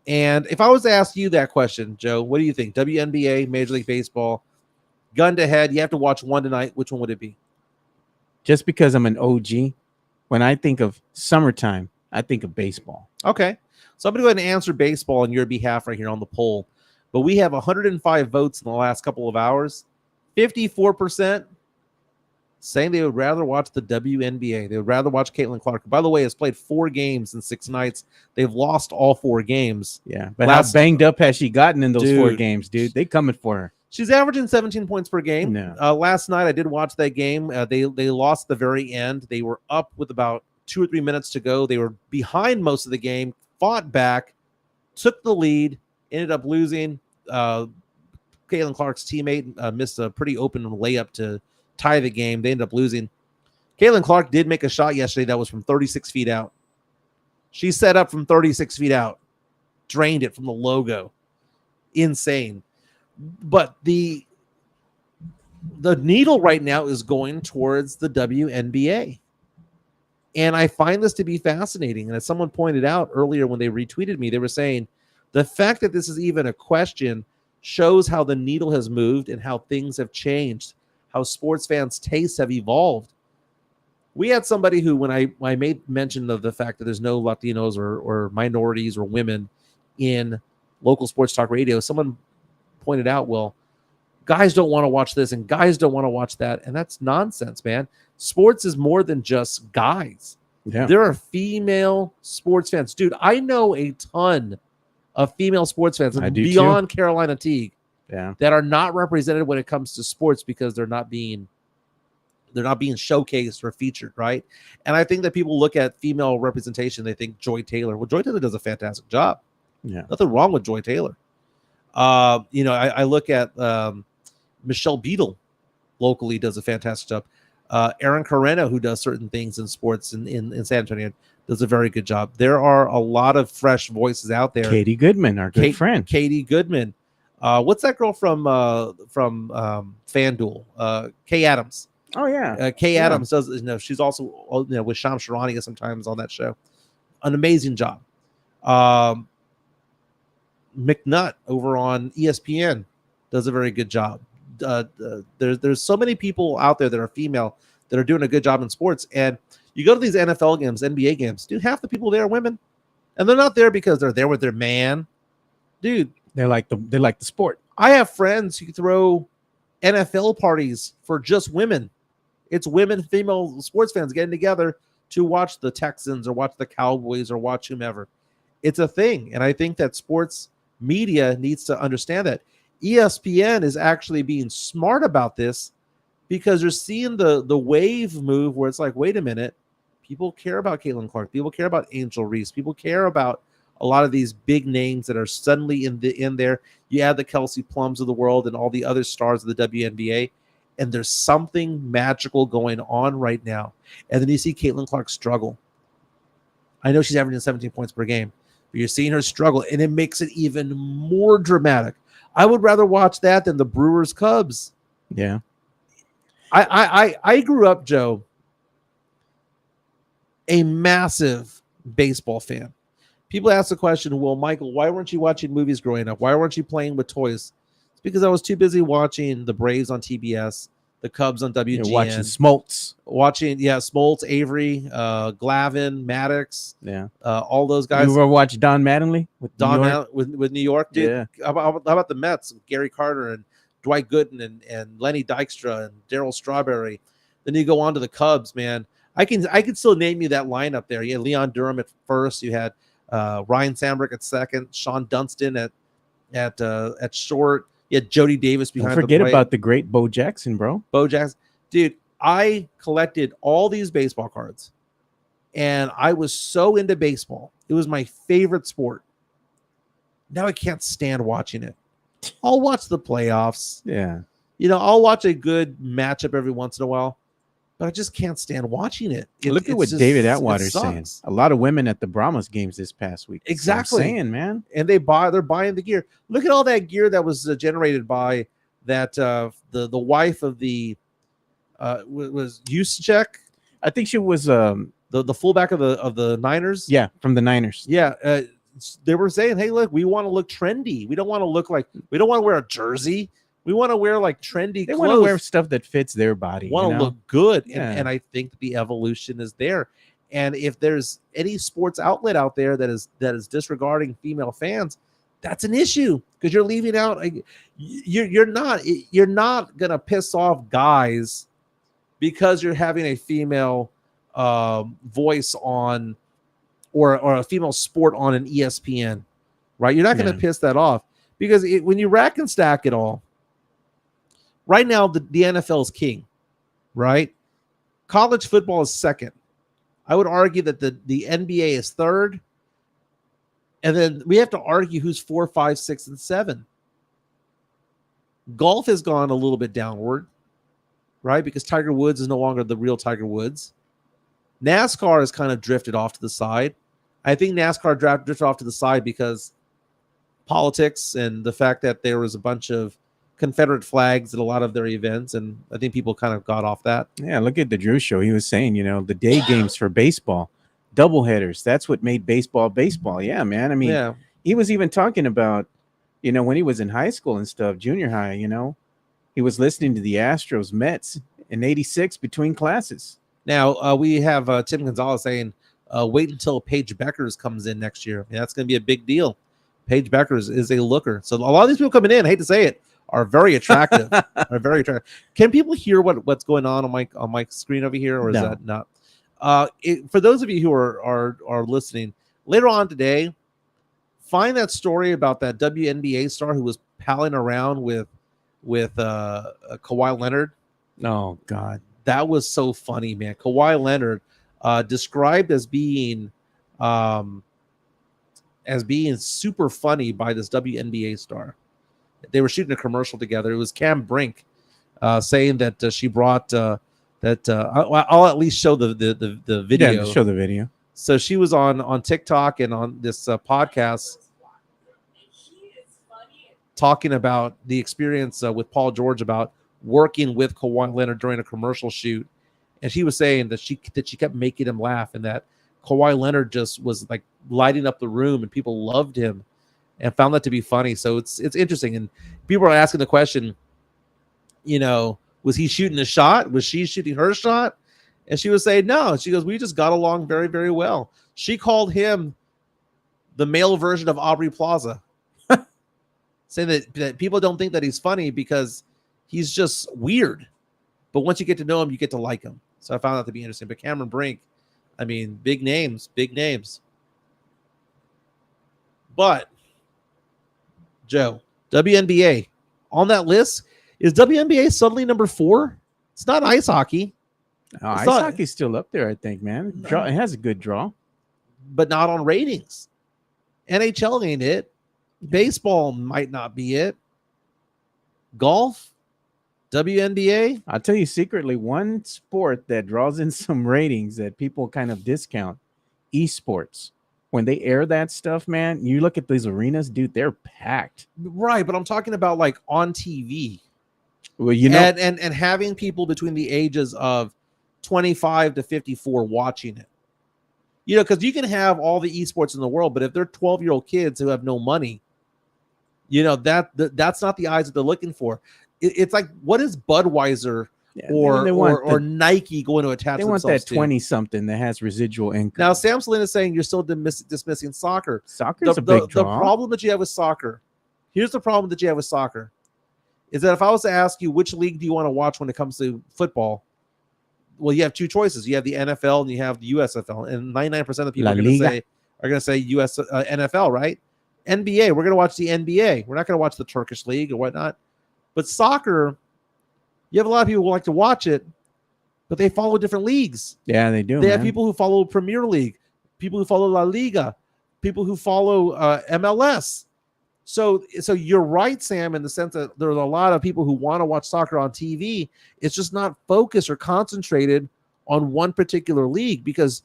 Speaker 2: And if I was to ask you that question, Joe, what do you think? WNBA, Major League Baseball, gun to head, you have to watch one tonight. Which one would it be?
Speaker 3: Just because I'm an OG, when I think of summertime, I think of baseball.
Speaker 2: Okay. So I'm going to go ahead and answer baseball on your behalf right here on the poll. But we have 105 votes in the last couple of hours. 54% saying they would rather watch the WNBA. They would rather watch Caitlin Clark. By the way, has played 4 games in 6 nights. They've lost all 4 games.
Speaker 3: Yeah, but how banged up has she gotten in those 4 games, dude? They coming for her.
Speaker 2: She's averaging 17 points per game.
Speaker 3: No.
Speaker 2: Last night, I did watch that game. They lost the very end. They were up with about 2 or 3 minutes to go. They were behind most of the game, fought back, took the lead, ended up losing. Caitlin Clark's teammate missed a pretty open layup to tie the game. They ended up losing. Caitlin Clark did make a shot yesterday that was from 36 feet out. She set up from 36 feet out, drained it from the logo. Insane. But the needle right now is going towards the WNBA. And I find this to be fascinating. And as someone pointed out earlier when they retweeted me, they were saying the fact that this is even a question shows how the needle has moved and how things have changed, how sports fans' tastes have evolved. We had somebody who, when I made mention of the fact that there's no Latinos or minorities or women in local sports talk radio, someone pointed out, well, guys don't want to watch this and guys don't want to watch that. And that's nonsense, man. Sports is more than just guys.
Speaker 3: Yeah.
Speaker 2: There are female sports fans. Dude, I know a ton of female sports fans beyond Carolina Teague that are not represented when it comes to sports because they're not being showcased or featured, right? And I think that people look at female representation, they think Joy Taylor. Well, Joy Taylor does a fantastic job.
Speaker 3: Yeah.
Speaker 2: Nothing wrong with Joy Taylor. I look at Michelle Beadle locally does a fantastic job. Aaron Carreno, who does certain things in sports in San Antonio, does a very good job. There are a lot of fresh voices out there.
Speaker 3: Katie Goodman, our good friend.
Speaker 2: Katie Goodman. What's that girl from FanDuel? Kay Adams.
Speaker 3: Oh yeah.
Speaker 2: Kay Adams does. She's also with Sham Sharania sometimes on that show. An amazing job. McNutt over on ESPN does a very good job. There's so many people out there that are female that are doing a good job in sports. And you go to these NFL games, NBA games, dude, half the people there are women. And they're not there because they're there with their man. Dude.
Speaker 3: They like the sport.
Speaker 2: I have friends who throw NFL parties for just women. It's women, female sports fans getting together to watch the Texans or watch the Cowboys or watch whomever. It's a thing. And I think that sports media needs to understand that. ESPN is actually being smart about this because you're seeing the wave move where it's like, wait a minute, people care about Caitlin Clark, people care about Angel Reese, people care about a lot of these big names that are suddenly in there. You add the Kelsey Plums of the world and all the other stars of the WNBA, and there's something magical going on right now. And then you see Caitlin Clark struggle. I know she's averaging 17 points per game, but you're seeing her struggle, and it makes it even more dramatic. I would rather watch that than the Brewers Cubs.
Speaker 3: Yeah.
Speaker 2: I grew up, Joe, a massive baseball fan. People ask the question, well, Michael, why weren't you watching movies growing up? Why weren't you playing with toys? It's because I was too busy watching the Braves on TBS, the Cubs on WGN.
Speaker 3: You're watching Smoltz.
Speaker 2: Smoltz, Avery, Glavine, Maddox.
Speaker 3: Yeah.
Speaker 2: All those guys.
Speaker 3: You ever watch Don Mattingly with
Speaker 2: with New York? Dude,
Speaker 3: yeah.
Speaker 2: How about the Mets? Gary Carter and Dwight Gooden and Lenny Dykstra and Darryl Strawberry. Then you go on to the Cubs, man. I can still name you that lineup there. You had Leon Durham at first. You had Ryan Sandberg at second. Sean Dunston at short. You had Jody Davis behind.
Speaker 3: Don't forget about the great Bo Jackson, bro.
Speaker 2: Bo Jackson, dude. I collected all these baseball cards, and I was so into baseball. It was my favorite sport. Now I can't stand watching it. I'll watch the playoffs.
Speaker 3: Yeah.
Speaker 2: I'll watch a good matchup every once in a while, but I just can't stand watching it.
Speaker 3: Look at what David Atwater's saying. A lot of women at the Brahmas games this past week.
Speaker 2: Exactly.
Speaker 3: That's what I'm saying, man.
Speaker 2: And they're buying the gear. Look at all that gear that was generated by that the wife of the was Juszczyk.
Speaker 3: I think she was
Speaker 2: the fullback of the Niners.
Speaker 3: Yeah, from the Niners.
Speaker 2: Yeah. They were saying, hey, look, we want to look trendy. We don't want to wear a jersey. We want to wear like trendy
Speaker 3: They
Speaker 2: clothes.
Speaker 3: want to wear stuff that fits their body.
Speaker 2: Want to look good.
Speaker 3: Yeah.
Speaker 2: And I think the evolution is there. And if there's any sports outlet out there that is disregarding female fans, that's an issue because you're leaving out. You're not gonna piss off guys because you're having a female voice on or a female sport on an ESPN, right? You're not going to piss that off because when you rack and stack it all, right now the NFL is king, right? College football is second. I would argue that the NBA is third, and then we have to argue who's 4, 5, 6, and 7. Golf has gone a little bit downward, right? Because Tiger Woods is no longer the real Tiger Woods. NASCAR has kind of drifted off to the side. I think NASCAR drifted off to the side because politics and the fact that there was a bunch of Confederate flags at a lot of their events, and I think people kind of got off that.
Speaker 3: Yeah, look at the Drew show. He was saying, the day games for baseball, doubleheaders, that's what made baseball. Yeah, man. I mean, he was even talking about, when he was in high school and stuff, junior high, he was listening to the Astros Mets in '86 between classes.
Speaker 2: Now, we have Tim Gonzalez saying, wait until Paige Beckers comes in next year. Yeah, that's going to be a big deal. Paige Beckers is a looker. So a lot of these people coming in, I hate to say it, are very attractive. Can people hear what's going on my screen over here, or is that not? For those of you who are listening, later on today, find that story about that WNBA star who was palling around with Kawhi Leonard.
Speaker 3: Oh God.
Speaker 2: That was so funny, man. Kawhi Leonard, described as being super funny by this WNBA star. They were shooting a commercial together. It was Cam Brink saying that she brought I'll at least show the video.
Speaker 3: Yeah, show the video.
Speaker 2: So she was on TikTok and on this podcast talking about the experience with Paul George about working with Kawhi Leonard during a commercial shoot, and she was saying that she kept making him laugh, and that Kawhi Leonard just was like lighting up the room, and people loved him, and found that to be funny. So it's interesting, and people are asking the question, was he shooting a shot? Was she shooting her shot? And she was saying no. She goes, we just got along very, very well. She called him the male version of Aubrey Plaza, saying that people don't think that he's funny because he's just weird, but once you get to know him, you get to like him. So I found that to be interesting. But Cameron Brink, I mean, big names. But Joe, WNBA on that list, is WNBA suddenly number 4? It's not ice hockey.
Speaker 3: Ice hockey's still up there, I think, man. It has a good draw,
Speaker 2: but not on ratings. NHL ain't it. Baseball might not be it. Golf, WNBA.
Speaker 3: I'll tell you secretly, one sport that draws in some ratings that people kind of discount, esports. When they air that stuff, man, you look at these arenas, dude, they're packed.
Speaker 2: Right, but I'm talking about like on TV.
Speaker 3: Well, you know,
Speaker 2: and having people between the ages of 25 to 54 watching it. You know, because you can have all the esports in the world, but if they're 12-year-old kids who have no money, you know, that's not the eyes that they're looking for. It's like, what is Budweiser or Nike going to attach themselves to?
Speaker 3: They want that 20-something that has residual income.
Speaker 2: Now, Sam Selena is saying you're still dismissing soccer.
Speaker 3: Soccer's a big draw.
Speaker 2: The problem that you have with soccer, here's the problem that you have with soccer, is that if I was to ask you which league do you want to watch when it comes to football, well, you have two choices. You have the NFL and you have the USFL, and 99% of the people are going to say US NFL, right? NBA, we're going to watch the NBA. We're not going to watch the Turkish league or whatnot. But soccer, you have a lot of people who like to watch it, but they follow different leagues.
Speaker 3: Yeah, they do.
Speaker 2: They have people who follow Premier League, people who follow La Liga, people who follow MLS. So you're right, Sam, in the sense that there's a lot of people who want to watch soccer on TV. It's just not focused or concentrated on one particular league, because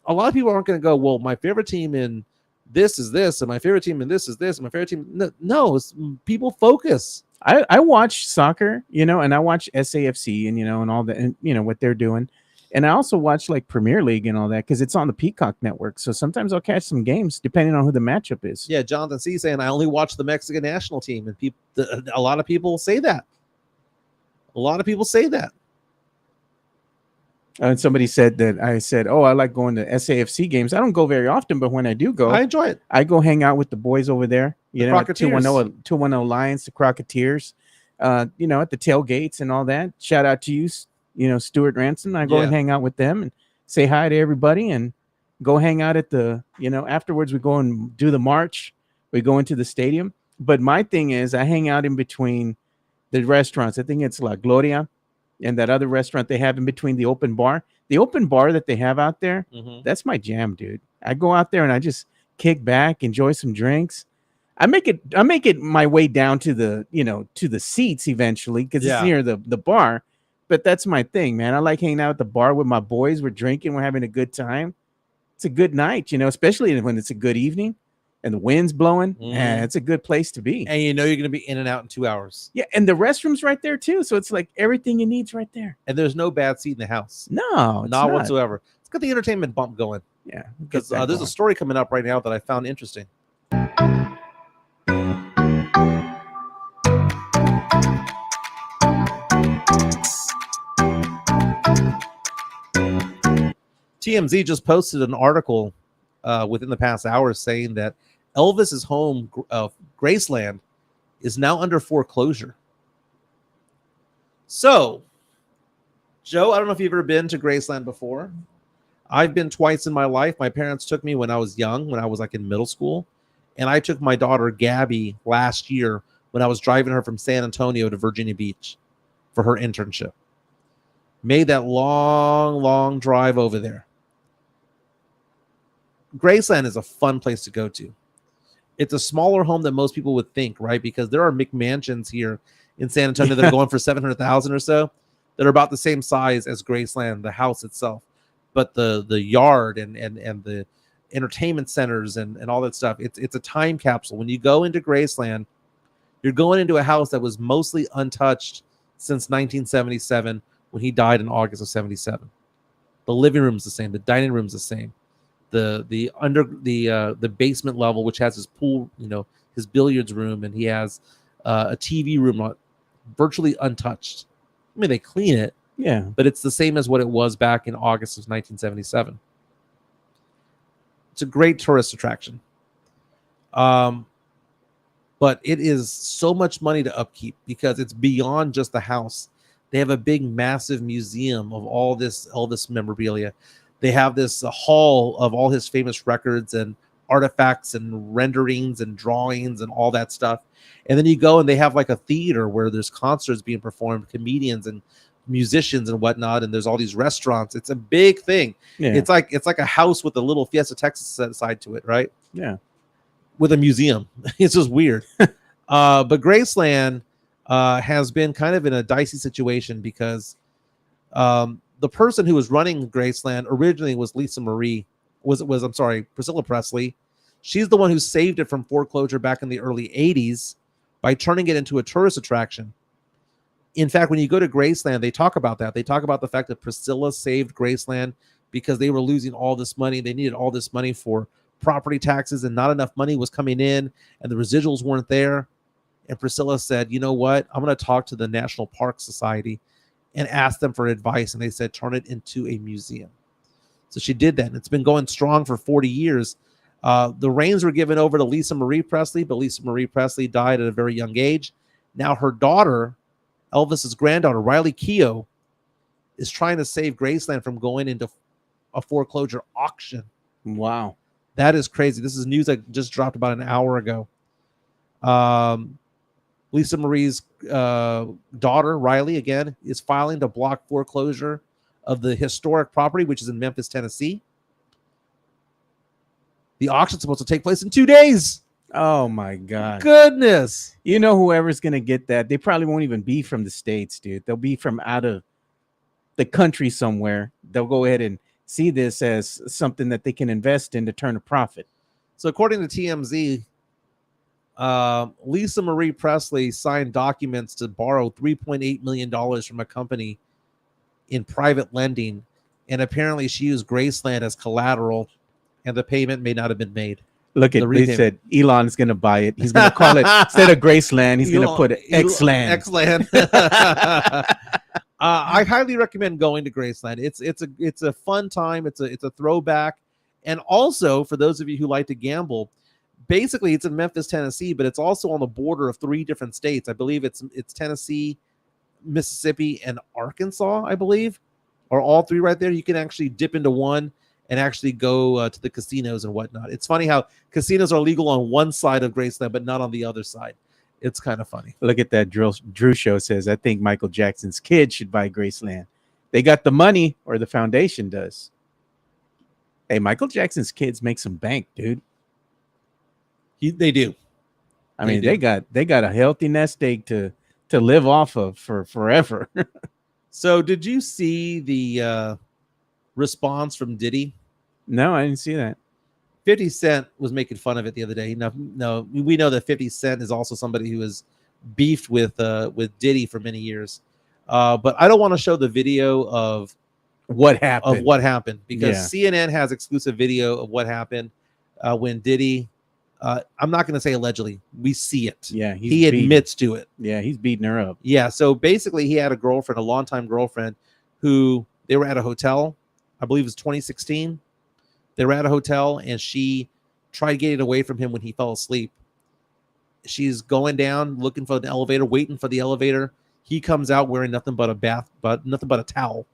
Speaker 2: a lot of people aren't going to go, well, my favorite team in this is this, and my favorite team in this is this, and my favorite team. No, people focus.
Speaker 3: I watch soccer, you know, and I watch SAFC and, you know, and all that, and, you know, what they're doing. And I also watch like Premier League and all that because it's on the Peacock network. So sometimes I'll catch some games depending on who the matchup is.
Speaker 2: Yeah, Jonathan C saying I only watch the Mexican national team, and a lot of people say that.
Speaker 3: And somebody said that I said, oh, I like going to SAFC games. I don't go very often, but when I do go,
Speaker 2: I enjoy it.
Speaker 3: I go hang out with the boys over there. You know, 210 Lions, the Crocketeers, you know, at the tailgates and all that. Shout out to you, you know, Stuart Ransom. I go and hang out with them and say hi to everybody and go hang out at the, you know, afterwards we go and do the march. We go into the stadium. But my thing is I hang out in between the restaurants. I think it's La Gloria and that other restaurant they have in between the open bar. The open bar that they have out there, that's my jam, dude. I go out there and I just kick back, enjoy some drinks. I make it my way down to the, you know, to the seats eventually because it's near the bar. But that's my thing, man. I like hanging out at the bar with my boys. We're drinking, we're having a good time. It's a good night, you know, especially when it's a good evening and the wind's blowing. And it's a good place to be.
Speaker 2: And you know you're going to be in and out in 2 hours.
Speaker 3: Yeah, and the restroom's right there too. So it's like everything you need's right there.
Speaker 2: And there's no bad seat in the house.
Speaker 3: No,
Speaker 2: not whatsoever. Let's get the entertainment bump going.
Speaker 3: Yeah,
Speaker 2: because there's a story coming up right now that I found interesting. TMZ just posted an article within the past hours saying that Elvis's home, Graceland, is now under foreclosure. So, Joe, I don't know if you've ever been to Graceland before. I've been twice in my life. My parents took me when I was young, when I was like in middle school. And I took my daughter, Gabby, last year when I was driving her from San Antonio to Virginia Beach for her internship. Made that long drive over there. Graceland is a fun place to go to. It's a smaller home than most people would think, right? Because there are McMansions here in San Antonio that are going for $700,000 or so that are about the same size as Graceland, the house itself. But the yard and the entertainment centers and all that stuff, it's a time capsule. When you go into Graceland, you're going into a house that was mostly untouched since 1977 when he died in August of 77. The living room's the same, the dining room's the same. The basement level, which has his pool, you know, his billiards room, and he has a TV room virtually untouched. I mean, they clean it, but it's the same as what it was back in August of 1977. It's a great tourist attraction, but it is so much money to upkeep because it's beyond just the house. They have a big, massive museum of all this Elvis memorabilia. They have this hall of all his famous records and artifacts and renderings and drawings and all that stuff. And then you go and they have like a theater where there's concerts being performed, comedians and musicians and whatnot, and there's all these restaurants. It's a big thing.
Speaker 3: Yeah.
Speaker 2: It's like a house with a little Fiesta Texas side to it, right?
Speaker 3: Yeah.
Speaker 2: With a museum. It's just weird. But Graceland has been kind of in a dicey situation because the person who was running Graceland originally was Priscilla Presley. She's the one who saved it from foreclosure back in the early 80s by turning it into a tourist attraction. In fact, when you go to Graceland, they talk about that. They talk about the fact that Priscilla saved Graceland because they were losing all this money. They needed all this money for property taxes, and not enough money was coming in, and the residuals weren't there. And Priscilla said, you know what? I'm going to talk to the National Park Society and ask them for advice. And they said, turn it into a museum. So she did that. And it's been going strong for 40 years. The reins were given over to Lisa Marie Presley, but Lisa Marie Presley died at a very young age. Now her daughter, Elvis's granddaughter, Riley Keough, is trying to save Graceland from going into a foreclosure auction.
Speaker 3: Wow.
Speaker 2: That is crazy. This is news that just dropped about an hour ago. Lisa Marie's daughter, Riley, again, is filing to block foreclosure of the historic property, which is in Memphis, Tennessee. The auction's supposed to take place in 2 days.
Speaker 3: Oh, my God.
Speaker 2: Goodness.
Speaker 3: You know, whoever's going to get that, they probably won't even be from the States, dude. They'll be from out of the country somewhere. They'll go ahead and see this as something that they can invest in to turn a profit.
Speaker 2: So according to TMZ, Lisa Marie Presley signed documents to borrow $3.8 million from a company in private lending, and apparently she used Graceland as collateral, and the payment may not have been made.
Speaker 3: Look at, they said Elon's going to buy it. He's going to call it, instead of Graceland, he's going to put it X-Land.
Speaker 2: X-Land. I highly recommend going to Graceland. It's a fun time. It's a throwback. And also, for those of you who like to gamble, basically it's in Memphis, Tennessee, but it's also on the border of 3 different states. I believe it's Tennessee, Mississippi, and Arkansas, I believe, are all 3 right there. You can actually dip into one and actually go to the casinos and whatnot. It's funny how casinos are legal on one side of Graceland, but not on the other side. It's kind of funny.
Speaker 3: Look at that. Drew Show says, I think Michael Jackson's kids should buy Graceland. They got the money, or the foundation does. Hey, Michael Jackson's kids make some bank, dude.
Speaker 2: They do.
Speaker 3: I mean, they got a healthy nest egg to live off of for forever.
Speaker 2: So did you see the response from Diddy?
Speaker 3: No, I didn't see that.
Speaker 2: 50 Cent was making fun of it the other day. No, we know that 50 Cent is also somebody who has beefed with Diddy for many years. But I don't want to show the video of
Speaker 3: what happened
Speaker 2: because CNN has exclusive video of what happened when Diddy. I'm not going to say allegedly. We see it.
Speaker 3: Yeah,
Speaker 2: he admits to it.
Speaker 3: Yeah, he's beating her up.
Speaker 2: Yeah, so basically he had a girlfriend, a longtime girlfriend, who they were at a hotel. I believe it was 2016. They were at a hotel, and she tried getting away from him when he fell asleep. She's going down, looking for the elevator, waiting for the elevator. He comes out wearing nothing but a towel,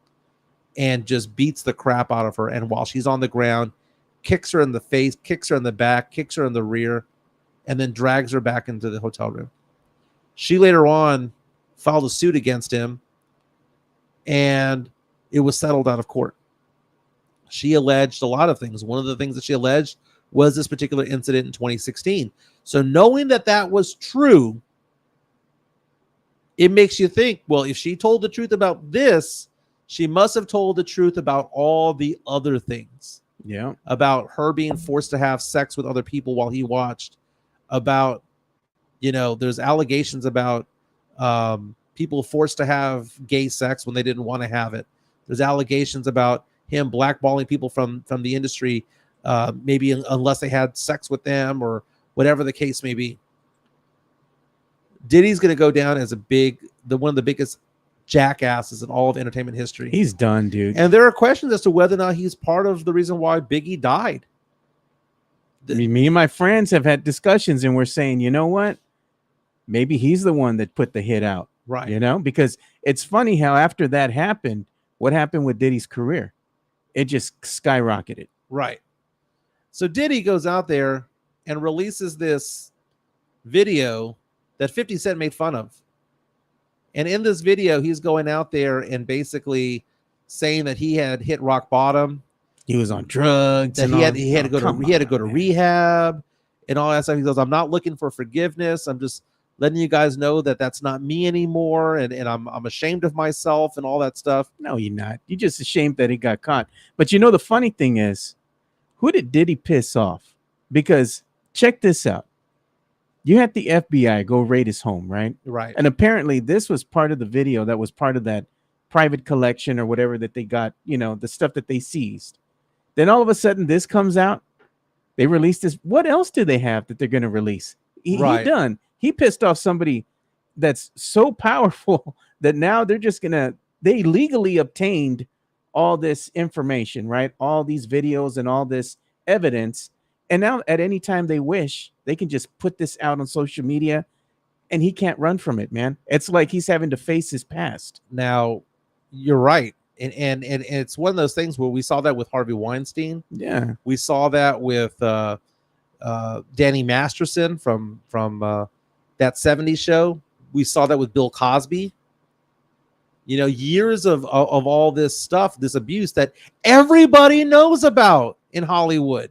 Speaker 2: and just beats the crap out of her. And while she's on the ground, kicks her in the face, kicks her in the back, kicks her in the rear, and then drags her back into the hotel room. She later on filed a suit against him, and it was settled out of court. She alleged a lot of things. One of the things that she alleged was this particular incident in 2016. So knowing that that was true, it makes you think, well, if she told the truth about this, she must have told the truth about all the other things.
Speaker 3: Yeah.
Speaker 2: About her being forced to have sex with other people while he watched. About, there's allegations about people forced to have gay sex when they didn't want to have it. There's allegations about him blackballing people from the industry, maybe unless they had sex with them or whatever the case may be. Diddy's going to go down as one of the biggest jackasses in all of entertainment history.
Speaker 3: He's done, dude.
Speaker 2: And there are questions as to whether or not he's part of the reason why Biggie died.
Speaker 3: Me and my friends have had discussions, and we're saying, you know what? Maybe he's the one that put the hit out.
Speaker 2: Right.
Speaker 3: Because it's funny how after that happened, what happened with Diddy's career? it just skyrocketed.
Speaker 2: Right. So Diddy goes out there and releases this video that 50 Cent made fun of. And in this video, he's going out there and basically saying that he had hit rock bottom.
Speaker 3: He was on drugs.
Speaker 2: That
Speaker 3: and
Speaker 2: he had to go to rehab and all that stuff. He goes, I'm not looking for forgiveness. I'm just letting you guys know that that's not me anymore, and I'm ashamed of myself and all that stuff.
Speaker 3: No, you're not. You're just ashamed that he got caught. But you know, the funny thing is, who did Diddy piss off? Because check this out. You had the FBI go raid his home, right?
Speaker 2: Right.
Speaker 3: And apparently this was part of the video that was part of that private collection or whatever that they got, you know, the stuff that they seized. Then all of a sudden this comes out. They released this. What else do they have that they're going to release? He done. He pissed off somebody that's so powerful that now they're just going to, they legally obtained all this information, right? All these videos and all this evidence. And now at any time they wish, they can just put this out on social media and he can't run from it, man. It's like he's having to face his past.
Speaker 2: Now, you're right. And it's one of those things where we saw that with Harvey Weinstein.
Speaker 3: Yeah.
Speaker 2: We saw that with Danny Masterson from that 70s show. We saw that with Bill Cosby. You know, years of all this stuff, this abuse that everybody knows about in Hollywood.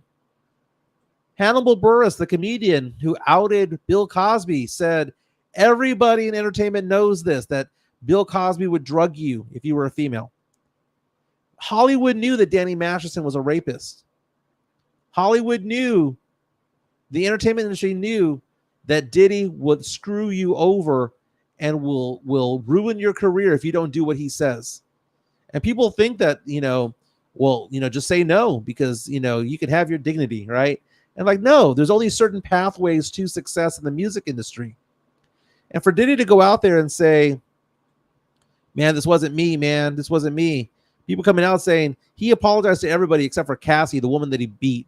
Speaker 2: Hannibal Buress, the comedian who outed Bill Cosby, said everybody in entertainment knows this, that Bill Cosby would drug you if you were a female. Hollywood knew that Danny Masterson was a rapist. Hollywood knew, the entertainment industry knew that Diddy would screw you over and will ruin your career if you don't do what he says. And people think that, you know, well, you know, just say no because, you know, you can have your dignity, right? And like, no, there's only certain pathways to success in the music industry. And for Diddy to go out there and say, man, this wasn't me, man, this wasn't me. People coming out saying he apologized to everybody except for Cassie, the woman that he beat.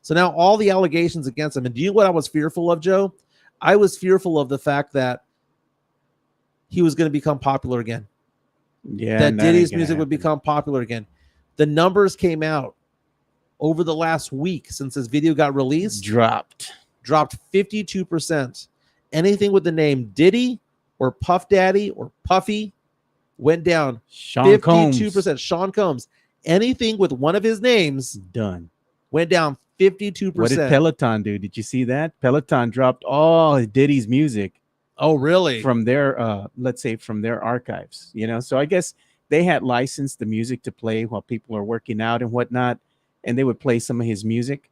Speaker 2: So now all the allegations against him. And do you know what I was fearful of, Joe? I was fearful of the fact that he was going to become popular again.
Speaker 3: Yeah.
Speaker 2: That Diddy's music would become popular again. The numbers came out over the last week since this video got released.
Speaker 3: Dropped
Speaker 2: 52%. Anything with the name Diddy or Puff Daddy or Puffy went down 52%. Sean Combs. Anything with one of his names
Speaker 3: done
Speaker 2: went down 52%.
Speaker 3: What did Peloton do? Did you see that? Peloton dropped all Diddy's music.
Speaker 2: Oh, really?
Speaker 3: From their let's say from their archives, you know. So I guess they had licensed the music to play while people are working out and whatnot, and they would play some of his music.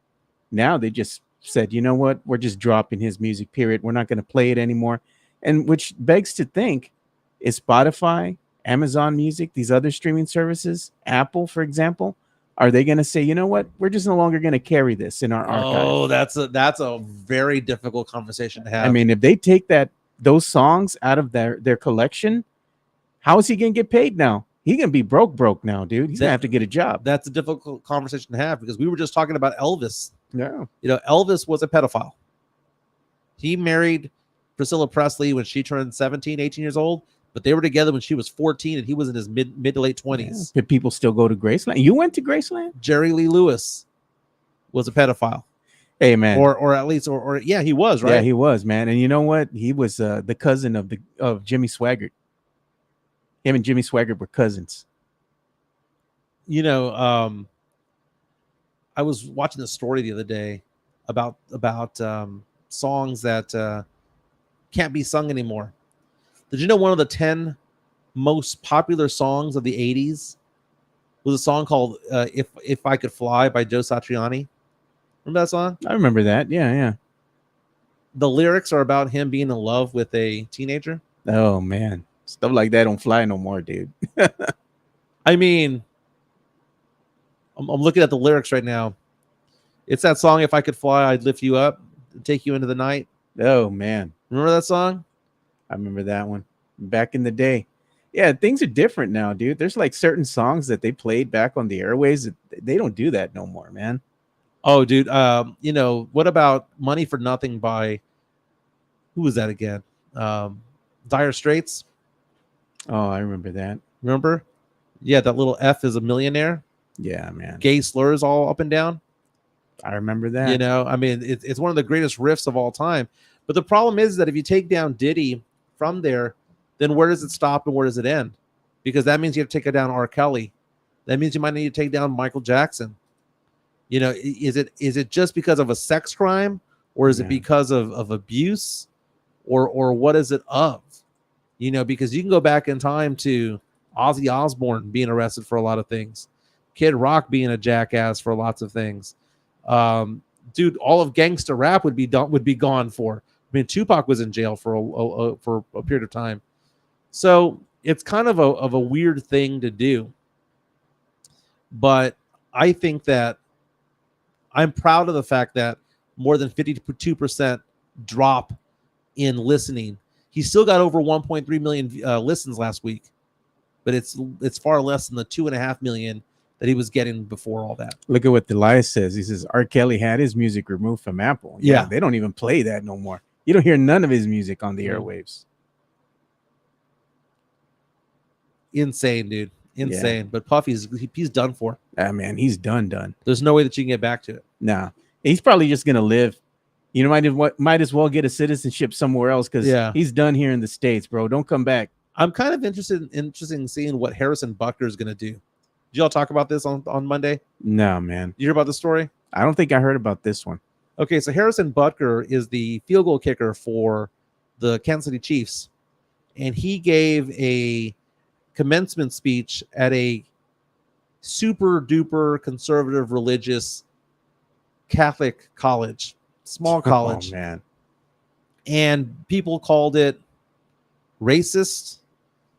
Speaker 3: Now they just said, you know what, we're just dropping his music, period. We're not going to play it anymore. And which begs to think, is Spotify, Amazon Music, these other streaming services, Apple, for example, are they going to say, you know what, we're just no longer going to carry this in our archive?
Speaker 2: Oh, that's a very difficult conversation to have.
Speaker 3: I mean, if they take those songs out of their collection, how is he going to get paid now? He's going to be broke now, dude. He's going to have to get a job.
Speaker 2: That's a difficult conversation to have because we were just talking about Elvis.
Speaker 3: Yeah.
Speaker 2: You know, Elvis was a pedophile. He married Priscilla Presley when she turned 17, 18 years old, but they were together when she was 14 and he was in his mid to late 20s.
Speaker 3: Yeah. Did people still go to Graceland? You went to Graceland?
Speaker 2: Jerry Lee Lewis was a pedophile.
Speaker 3: Hey, man.
Speaker 2: Or at least, or yeah, he was, right?
Speaker 3: Yeah, he was, man. And you know what? He was the cousin of Jimmy Swaggart. Him and Jimmy Swaggart were cousins.
Speaker 2: You know, I was watching the story the other day about songs that can't be sung anymore. Did you know one of the 10 most popular songs of the 80s was a song called If I Could Fly by Joe Satriani? Remember that song?
Speaker 3: I remember that. Yeah.
Speaker 2: The lyrics are about him being in love with a teenager.
Speaker 3: Oh, man. Stuff like that don't fly no more, dude.
Speaker 2: I mean, I'm looking at the lyrics right now. It's that song, If I Could Fly, I'd Lift You Up and Take You Into the Night.
Speaker 3: Oh, man.
Speaker 2: Remember that song?
Speaker 3: I remember that one. Back in the day. Yeah, things are different now, dude. There's like certain songs that they played back on the airways. They don't do that no more, man.
Speaker 2: Oh, dude. You know, what about Money for Nothing by, who was that again? Dire Straits.
Speaker 3: Oh, I remember that.
Speaker 2: Remember? Yeah, that little F is a millionaire.
Speaker 3: Yeah, man.
Speaker 2: Gay slurs all up and down.
Speaker 3: I remember that.
Speaker 2: You know, I mean, it's one of the greatest riffs of all time. But the problem is that if you take down Diddy from there, then where does it stop and where does it end? Because that means you have to take down R. Kelly. That means you might need to take down Michael Jackson. You know, is it just because of a sex crime, or is it because of abuse, or what is it of? You know, because you can go back in time to Ozzy Osbourne being arrested for a lot of things, Kid Rock being a jackass for lots of things. Dude, all of gangster rap would be gone for. I mean, Tupac was in jail for a period of time. So it's kind of a weird thing to do. But I think that I'm proud of the fact that more than 52% drop in listening. He still got over 1.3 million listens last week, but it's far less than the 2.5 million that he was getting before all that.
Speaker 3: Look at what Elias says. He says R. Kelly had his music removed from Apple.
Speaker 2: Yeah.
Speaker 3: They don't even play that no more. You don't hear none of his music on the airwaves.
Speaker 2: Insane, dude. Insane. But Puffy's he's done for.
Speaker 3: Man, he's done.
Speaker 2: There's no way that you can get back to it.
Speaker 3: Nah. He's probably just gonna live. You know, might as well get a citizenship somewhere else because he's done here in the States, bro. Don't come back.
Speaker 2: I'm kind of interested in seeing what Harrison Butker is gonna do. Did y'all talk about this on Monday?
Speaker 3: No, man.
Speaker 2: You hear about the story?
Speaker 3: I don't think I heard about this one.
Speaker 2: Okay, so Harrison Butker is the field goal kicker for the Kansas City Chiefs, and he gave a commencement speech at a super duper conservative religious Catholic college, small college.
Speaker 3: Oh, man.
Speaker 2: And people called it racist.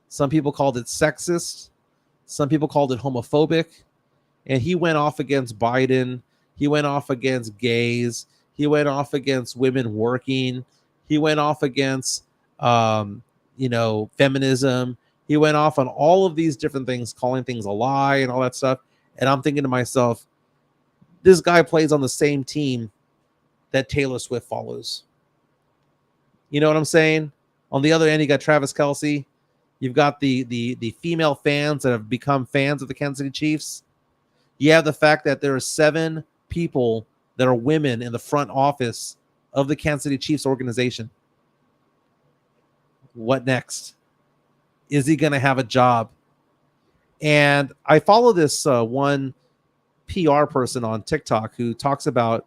Speaker 2: Some people called it sexist. Some people called it homophobic. And he went off against Biden. He went off against gays. He went off against women working. He went off against, feminism. He went off on all of these different things, calling things a lie and all that stuff. And I'm thinking to myself, this guy plays on the same team that Taylor Swift follows. You know what I'm saying? On the other end, you got Travis Kelce. You've got the female fans that have become fans of the Kansas City Chiefs. You have the fact that there are 7 people that are women in the front office of the Kansas City Chiefs organization. What next? Is he going to have a job? And I follow this one PR person on TikTok who talks about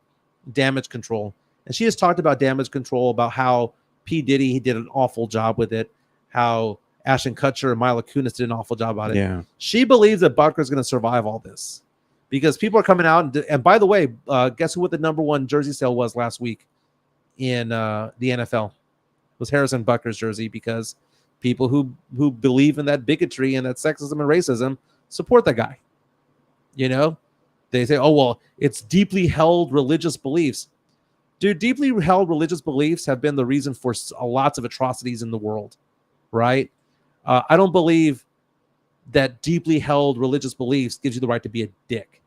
Speaker 2: damage control. And she has talked about damage control, about how P. Diddy, he did an awful job with it, how Ashton Kutcher and Mila Kunis did an awful job about it.
Speaker 3: Yeah.
Speaker 2: She believes that Butker is going to survive all this because people are coming out. And by the way, guess what the #1 jersey sale was last week in the NFL? It was Harrison Butker's jersey, because people who believe in that bigotry and that sexism and racism support that guy. You know, they say, oh, well, it's deeply held religious beliefs. Dude, deeply held religious beliefs have been the reason for lots of atrocities in the world, right? I don't believe that deeply held religious beliefs gives you the right to be a dick.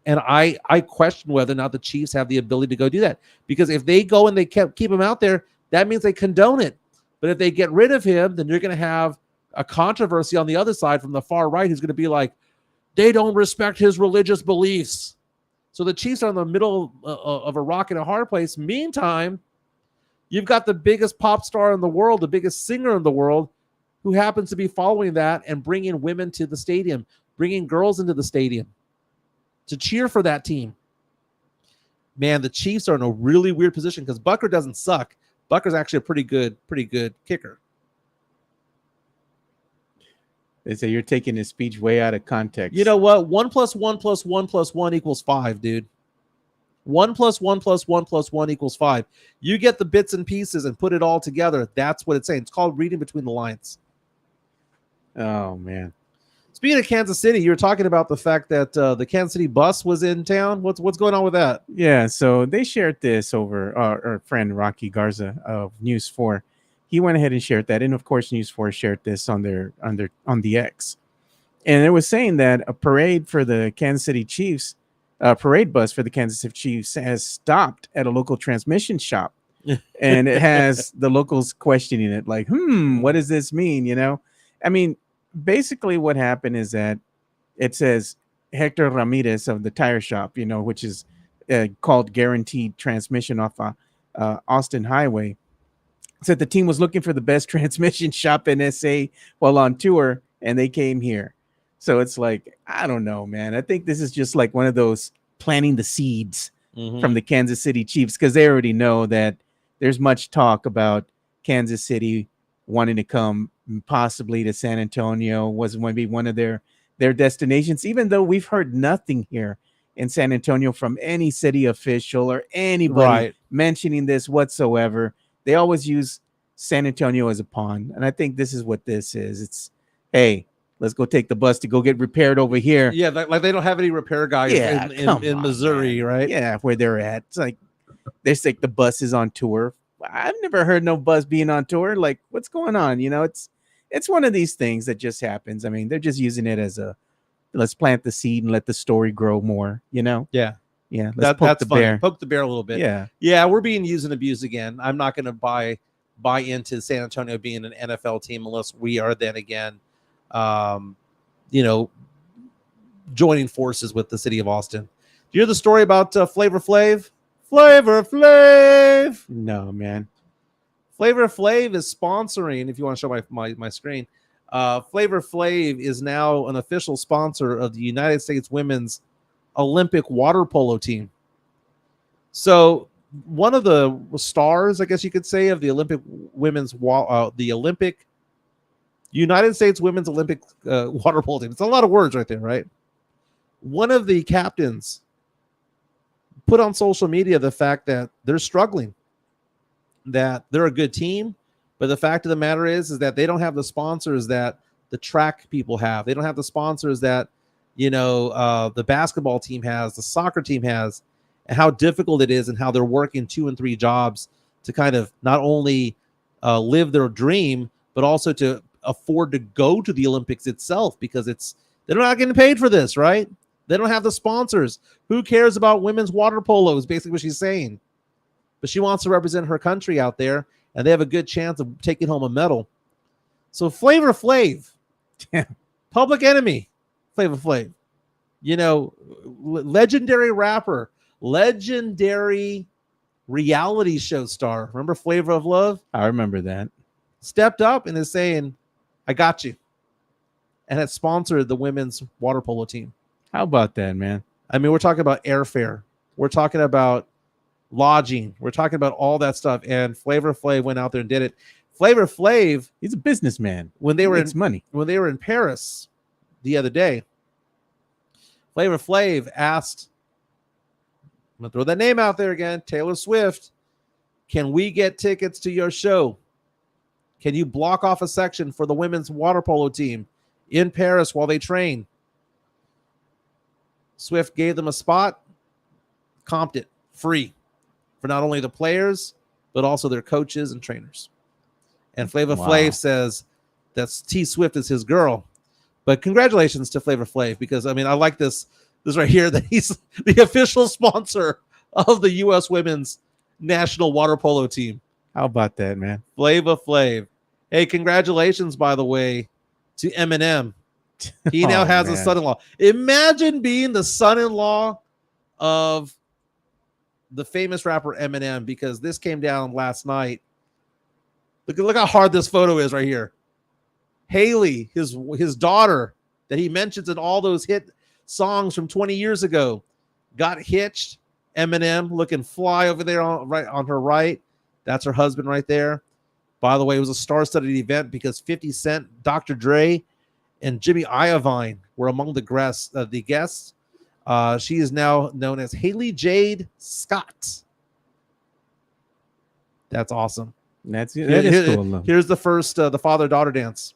Speaker 2: And I question whether or not the Chiefs have the ability to go do that. Because if they go and they keep him out there, that means they condone it. But if they get rid of him, then you're going to have a controversy on the other side from the far right who's going to be like, they don't respect his religious beliefs. So the Chiefs are in the middle of a rock and a hard place. Meantime, you've got the biggest pop star in the world, the biggest singer in the world, who happens to be following that and bringing women to the stadium, bringing girls into the stadium to cheer for that team. Man, the Chiefs are in a really weird position because Butker doesn't suck. Butker's actually a pretty good kicker.
Speaker 3: They say you're taking his speech way out of context.
Speaker 2: You know what? 1 + 1 + 1 + 1 = 5, dude. 1 + 1 + 1 + 1 = 5. You get the bits and pieces and put it all together. That's what it's saying. It's called reading between the lines.
Speaker 3: Oh, man.
Speaker 2: Speaking of Kansas City, you were talking about the fact that the Kansas City bus was in town. What's going on with that?
Speaker 3: Yeah, so they shared this over our friend Rocky Garza of News 4. He went ahead and shared that, and of course, News 4 shared this on the X. And it was saying that a parade for the Kansas City Chiefs, parade bus for the Kansas City Chiefs, has stopped at a local transmission shop, and it has the locals questioning it, like, what does this mean? You know, I mean, basically what happened is that it says Hector Ramirez of the tire shop, which is called Guaranteed Transmission off Austin Highway, said the team was looking for the best transmission shop in SA while on tour, and they came here. So it's like, I don't know, man. I think this is just like one of those planting the seeds from the Kansas City Chiefs, because they already know that there's much talk about Kansas City wanting to come possibly to San Antonio, was going to be one of their destinations, even though we've heard nothing here in San Antonio from any city official or anybody mentioning this whatsoever. They always use San Antonio as a pawn. And I think this is what this is. It's, hey, let's go take the bus to go get repaired over here.
Speaker 2: Yeah, like they don't have any repair guys in Missouri,
Speaker 3: man.
Speaker 2: Right?
Speaker 3: Yeah, where they're at. It's like they say the bus is on tour. I've never heard no bus being on tour. Like, what's going on? It's one of these things that just happens. I mean, they're just using it as let's plant the seed and let the story grow more, Yeah. Yeah.
Speaker 2: Let's poke the bear. Poke the bear a little bit.
Speaker 3: Yeah.
Speaker 2: Yeah. We're being used and abused again. I'm not going to buy into San Antonio being an NFL team unless we are then again, joining forces with the city of Austin. Do you hear the story about Flavor Flav? Flavor Flav.
Speaker 3: No, man.
Speaker 2: Flavor Flav is sponsoring, if you want to show my screen, Flavor Flav is now an official sponsor of the United States women's Olympic water polo team. So one of the stars, I guess you could say, of the United States women's Olympic water polo team. It's a lot of words right there, right? One of the captains put on social media the fact that they're struggling, that they're a good team, but the fact of the matter is that they don't have the sponsors that the track people have. They don't have the sponsors that the basketball team has, the soccer team has, and how difficult it is and how they're working 2 and 3 jobs to kind of not only live their dream, but also to afford to go to the Olympics itself, because they're not getting paid for this, right? They don't have the sponsors. Who cares about women's water polo is basically what she's saying. But she wants to represent her country out there, and they have a good chance of taking home a medal. So Flavor Flav, Public Enemy, Flavor Flav, legendary rapper, legendary reality show star. Remember Flavor of Love?
Speaker 3: I remember that.
Speaker 2: Stepped up and is saying, I got you. And has sponsored the women's water polo team.
Speaker 3: How about that, man?
Speaker 2: I mean, we're talking about airfare. We're talking about lodging. We're talking about all that stuff. And Flavor Flav went out there and did it. Flavor Flav,
Speaker 3: he's a businessman.
Speaker 2: When they were
Speaker 3: in
Speaker 2: Paris the other day, Flavor Flav asked, I'm gonna throw that name out there again, Taylor Swift, can we get tickets to your show? Can you block off a section for the women's water polo team in Paris while they train? Swift gave them a spot, comped it free for not only the players, but also their coaches and trainers. And Flavor Flav says that T Swift is his girl. But congratulations to Flavor Flav, because I mean, I like this right here, that he's the official sponsor of the U.S. women's national water polo team.
Speaker 3: How about that, man?
Speaker 2: Flavor Flav. Hey, congratulations, by the way, to Eminem. He now has a son-in-law. Imagine being the son-in-law of the famous rapper Eminem, because this came down last night. Look how hard this photo is right here. Haley, his daughter that he mentions in all those hit songs from 20 years ago, got hitched. Eminem looking fly over there on her right. That's her husband right there. By the way, it was a star-studded event because 50 Cent, Dr. Dre, and Jimmy Iovine were among the guests. She is now known as Haley Jade Scott. That's awesome.
Speaker 3: That is cool.
Speaker 2: Here's the first the father-daughter dance.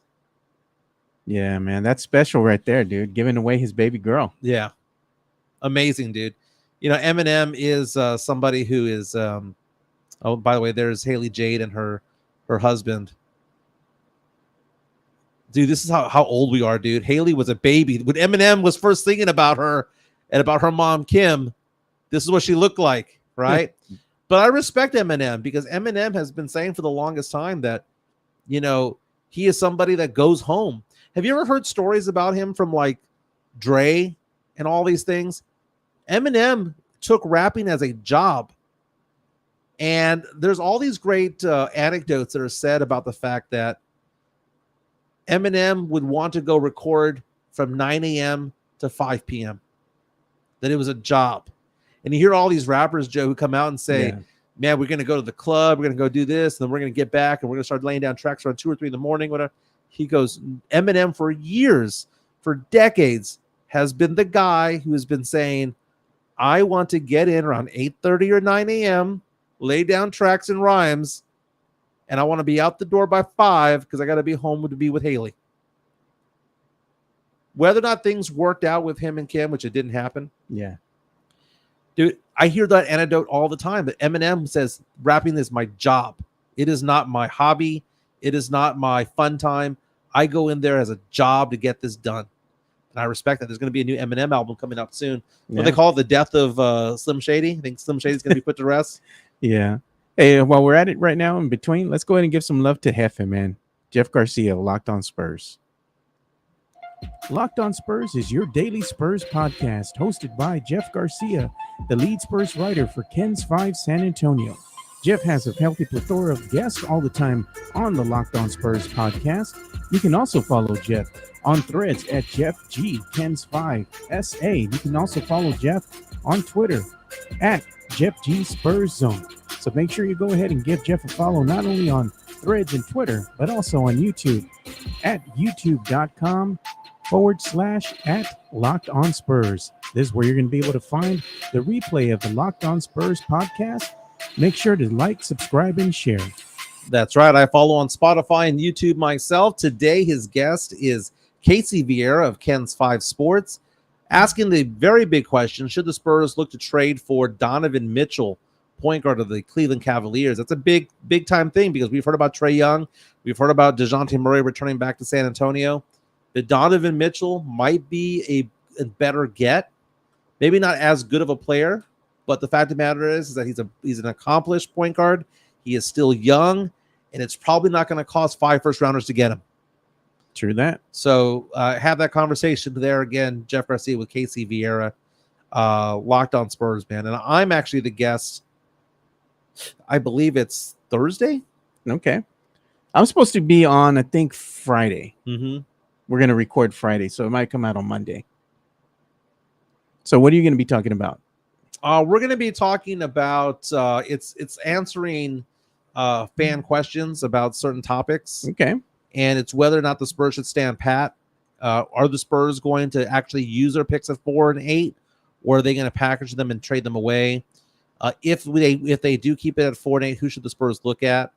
Speaker 3: Yeah, man, that's special right there, dude. Giving away his baby girl.
Speaker 2: Yeah, amazing, dude. Eminem is somebody who is. Oh, by the way, there's Haley Jade and her husband. Dude, this is how old we are, dude. Haley was a baby when Eminem was first thinking about her and about her mom Kim. This is what she looked like, right? But I respect Eminem, because Eminem has been saying for the longest time that, he is somebody that goes home. Have you ever heard stories about him from like Dre and all these things? Eminem took rapping as a job. And there's all these great anecdotes that are said about the fact that Eminem would want to go record from 9 a.m. to 5 p.m. That it was a job. And you hear all these rappers, Joe, who come out and say, man, we're going to go to the club, we're going to go do this, and then we're going to get back, and we're going to start laying down tracks around 2 or 3 in the morning, whatever. He goes, Eminem for years, for decades, has been the guy who has been saying, I want to get in around 8:30 or 9 a.m., lay down tracks and rhymes, and I want to be out the door by 5 because I got to be home to be with Haley. Whether or not things worked out with him and Kim, which it didn't happen.
Speaker 3: Yeah.
Speaker 2: Dude, I hear that anecdote all the time, but Eminem says rapping is my job. It is not my hobby. It is not my fun time. I go in there as a job to get this done. And I respect that. There's going to be a new Eminem album coming out soon. What they call it, the death of Slim Shady. I think Slim Shady is going to be put to rest.
Speaker 3: Yeah. Hey, while we're at it right now in between, let's go ahead and give some love to Hefe, man. Jeff Garcia, Locked On Spurs. Locked On Spurs is your daily Spurs podcast, hosted by Jeff Garcia, the lead Spurs writer for Ken's 5 San Antonio. Jeff has a healthy plethora of guests all the time on the Locked On Spurs podcast. You can also follow Jeff on threads at Jeff G Ken's 5 SA. You can also follow Jeff on Twitter at Jeff G Spurs Zone. So make sure you go ahead and give Jeff a follow, not only on threads and Twitter, but also on YouTube at youtube.com/@Locked On Spurs. This is where you're going to be able to find the replay of the Locked On Spurs podcast. Make sure to like, subscribe, and share.
Speaker 2: That's right. I follow on Spotify and YouTube myself. Today, his guest is Casey Vieira of Ken's 5 Sports, asking the very big question, should the Spurs look to trade for Donovan Mitchell, point guard of the Cleveland Cavaliers? That's a big time thing because we've heard about Trae Young. We've heard about DeJounte Murray returning back to San Antonio. But Donovan Mitchell might be a better get. Maybe not as good of a player, but the fact of the matter is that he's an accomplished point guard. He is still young, and it's probably not going to cost 5 first-rounders to get him.
Speaker 3: True that.
Speaker 2: So have that conversation there again, Jeff Garcia with Casey Vieira, Locked On Spurs, man. And I'm actually the guest. I believe it's Thursday.
Speaker 3: Okay. I'm supposed to be on, I think, Friday.
Speaker 2: Mm-hmm.
Speaker 3: We're going to record Friday, so it might come out on Monday. So what are you going to be talking about?
Speaker 2: We're going to be talking about it's answering fan questions about certain topics.
Speaker 3: Okay.
Speaker 2: And it's whether or not the Spurs should stand pat. Are the Spurs going to actually use their picks at 4 and 8, or are they going to package them and trade them away? If they do keep it at 4 and 8, who should the Spurs look at?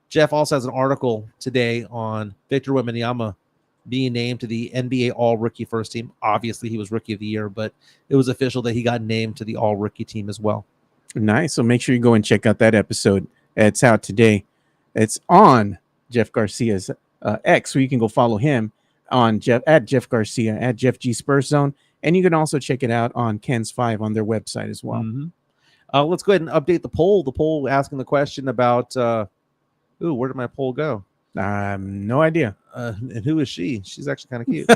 Speaker 2: Jeff also has an article today on Victor Wembanyama being named to the NBA All-Rookie First Team. Obviously, he was Rookie of the Year, but it was official that he got named to the All-Rookie Team as well.
Speaker 3: Nice. So make sure you go and check out that episode. It's out today. It's on Jeff Garcia's X, so you can go follow him on at Jeff Garcia, at Jeff G Spurs Zone. And you can also check it out on Ken's 5 on their website as well.
Speaker 2: Mm-hmm. Let's go ahead and update the poll. The poll asking the question about, where did my poll go?
Speaker 3: No idea.
Speaker 2: And who is she? She's actually kind of cute.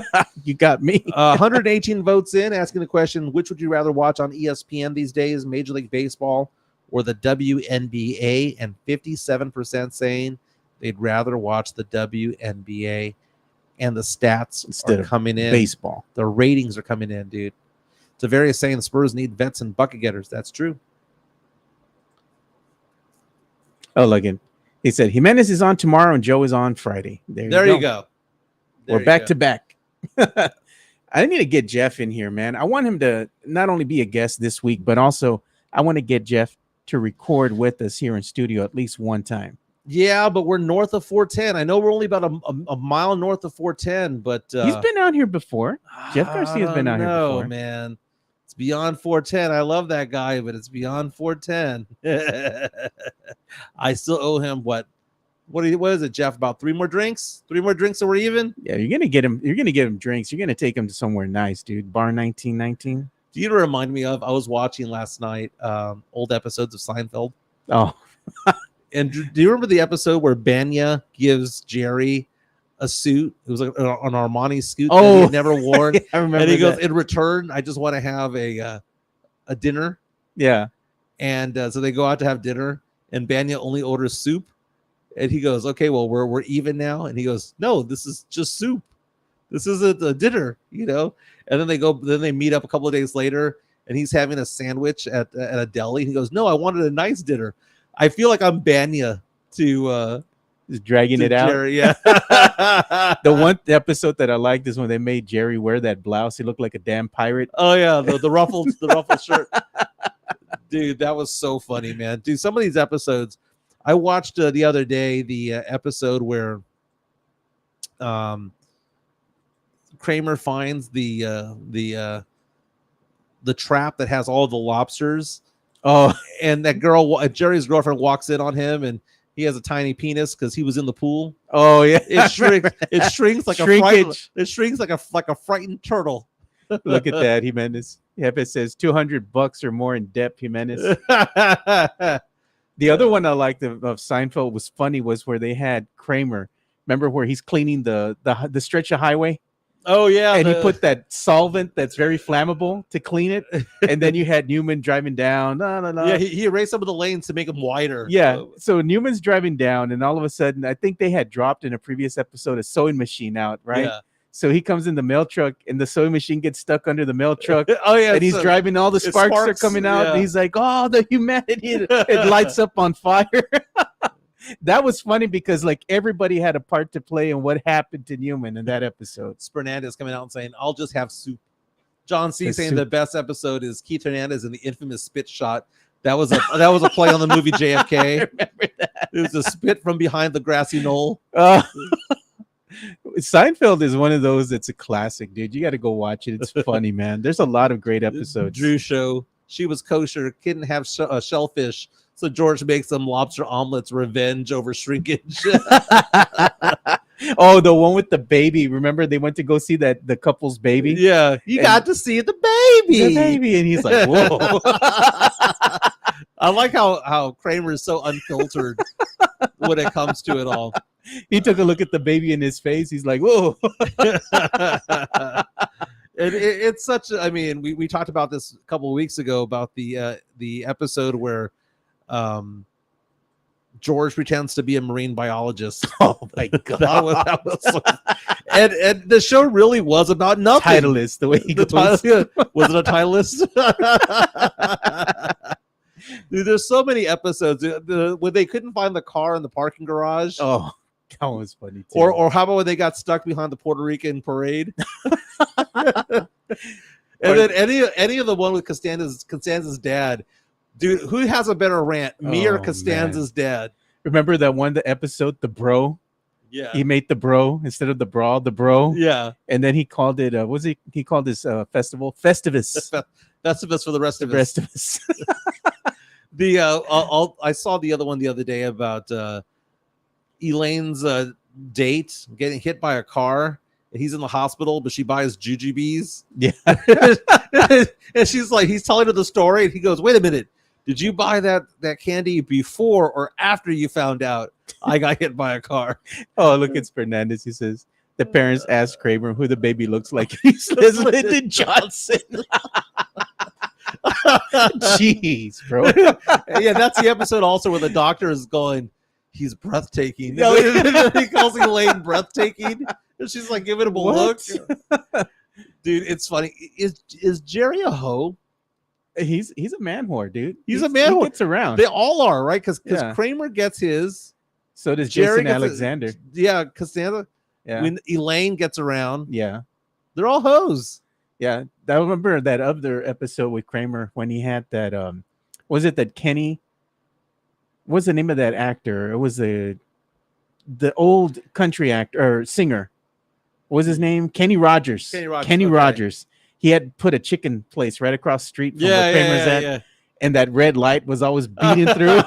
Speaker 3: You got me.
Speaker 2: 118 votes in, asking the question, which would you rather watch on ESPN these days, Major League Baseball or the WNBA? And 57% saying they'd rather watch the WNBA. And the stats
Speaker 3: Instead
Speaker 2: are coming in.
Speaker 3: Baseball.
Speaker 2: The ratings are coming in, dude. Tavares saying the Spurs need vets and bucket getters. That's true.
Speaker 3: Oh, look at. He said Jimenez is on tomorrow and Joe is on Friday. There you go. We're back to back. I need to get Jeff in here, man. I want him to not only be a guest this week, but also I want to get Jeff to record with us here in studio at least one time.
Speaker 2: Yeah, but we're north of 410. I know we're only about a mile north of 410, but
Speaker 3: he's been out here before. Jeff Garcia's been out here before.
Speaker 2: Man. It's beyond 410. I love that guy, but it's beyond 410. I still owe him what is it, Jeff? About 3 more drinks? 3 more drinks, so we're even?
Speaker 3: Yeah, you're gonna get him. You're gonna give him drinks. You're gonna take him to somewhere nice, dude. Bar 1919.
Speaker 2: Do you remind me of? I was watching last night old episodes of Seinfeld.
Speaker 3: Oh,
Speaker 2: and do you remember the episode where Banya gives Jerry a suit. It was like an Armani suit that he
Speaker 3: Oh,
Speaker 2: had never worn.
Speaker 3: I remember.
Speaker 2: And he goes,
Speaker 3: that.
Speaker 2: in return, I just want to have a dinner.
Speaker 3: Yeah.
Speaker 2: And so they go out to have dinner, and Banya only orders soup. And he goes, okay, well, we're even now. And he goes, no, this is just soup. This isn't a dinner, you know? And then they meet up a couple of days later, and he's having a sandwich at a deli. And he goes, no, I wanted a nice dinner. I feel like I'm Banya to
Speaker 3: just dragging it out.
Speaker 2: Jerry, yeah.
Speaker 3: The one episode that I liked is when they made Jerry wear that blouse. He looked like a damn pirate.
Speaker 2: Oh yeah, the ruffled shirt. Dude, that was so funny, man. Dude, some of these episodes, I watched the other day the episode where Kramer finds the trap that has all the lobsters.
Speaker 3: Oh,
Speaker 2: and that girl, Jerry's girlfriend, walks in on him, and he has a tiny penis because he was in the pool.
Speaker 3: Oh yeah,
Speaker 2: it shrinks. It shrinks like
Speaker 3: Shrinkage.
Speaker 2: it shrinks like a frightened turtle.
Speaker 3: Look at that, Jimenez. Yep, it says $200 or more in depth, Jimenez. The other one I liked of Seinfeld was funny was where they had Kramer. Remember where he's cleaning the stretch of highway?
Speaker 2: Oh yeah,
Speaker 3: and he put that solvent that's very flammable to clean it, and then you had Newman driving down.
Speaker 2: Yeah, he erased some of the lanes to make them wider.
Speaker 3: Yeah, so Newman's driving down, and all of a sudden, I think they had dropped in a previous episode a sewing machine out, right? Yeah. So he comes in the mail truck, and the sewing machine gets stuck under the mail truck.
Speaker 2: Oh yeah,
Speaker 3: and he's driving. All the sparks are coming out, and he's like, "Oh, the humanity!" It lights up on fire. That was funny because like everybody had a part to play in what happened to Newman in that episode.
Speaker 2: Spurnandez coming out and saying, "I'll just have soup." John C. saying the best episode is Keith Hernandez in the infamous spit shot. That was a play on the movie JFK. I remember that. It was a spit from behind the grassy knoll.
Speaker 3: Seinfeld is one of those that's a classic, dude. You got to go watch it. It's funny, man. There's a lot of great episodes.
Speaker 2: Drew show. She was kosher. Couldn't have shellfish. So George makes some lobster omelets, revenge over shrinkage.
Speaker 3: Oh, the one with the baby. Remember they went to go see the couple's baby?
Speaker 2: Yeah, you got to see the baby.
Speaker 3: The baby. And he's like, whoa.
Speaker 2: I like how Kramer is so unfiltered when it comes to it all.
Speaker 3: He took a look at the baby in his face. He's like, whoa.
Speaker 2: It's such I mean, we talked about this a couple of weeks ago about the episode where George pretends to be a marine biologist.
Speaker 3: Oh my god,
Speaker 2: that was so, and the show really was about nothing.
Speaker 3: Titleist, the way he goes.
Speaker 2: Was it a titleist? Dude, there's so many episodes when they couldn't find the car in the parking garage.
Speaker 3: Oh, that was funny too.
Speaker 2: Or how about when they got stuck behind the Puerto Rican parade? And then any of the one with Costanza's dad. Dude, who has a better rant, me or Costanza's dad?
Speaker 3: Remember that one, the episode, the bro?
Speaker 2: Yeah.
Speaker 3: He made the bro instead of the brawl, the bro.
Speaker 2: Yeah.
Speaker 3: And then he called it, he called his festival, Festivus.
Speaker 2: Festivus for the rest of us.
Speaker 3: Rest of us.
Speaker 2: I saw the other one the other day about Elaine's date getting hit by a car. He's in the hospital, but she buys jujubes.
Speaker 3: Yeah.
Speaker 2: And she's like, he's telling her the story, and he goes, wait a minute. Did you buy that candy before or after you found out I got hit by a car?
Speaker 3: Oh, look at Spurnandez. He says, the parents asked Kramer who the baby looks like. He says, Lyndon Johnson. Jeez, bro.
Speaker 2: Yeah, that's the episode also where the doctor is going, he's breathtaking. He calls Elaine breathtaking. And she's like giving him a look. Dude, it's funny. Is Jerry a hoe?
Speaker 3: He's a man whore, dude.
Speaker 2: He's a man whore.
Speaker 3: He gets around.
Speaker 2: They all are, right? Because Kramer gets his.
Speaker 3: So does
Speaker 2: Jerry
Speaker 3: Jason Alexander.
Speaker 2: Yeah, Costanza.
Speaker 3: Yeah.
Speaker 2: When Elaine gets around.
Speaker 3: Yeah.
Speaker 2: They're all hoes.
Speaker 3: Yeah. I remember that other episode with Kramer when he had that was it that Kenny? What's the name of that actor? It was the old country actor or singer. What was his name? Kenny Rogers. Kenny Rogers. He had put a chicken place right across the street from where Kramer's at. And that red light was always beating through.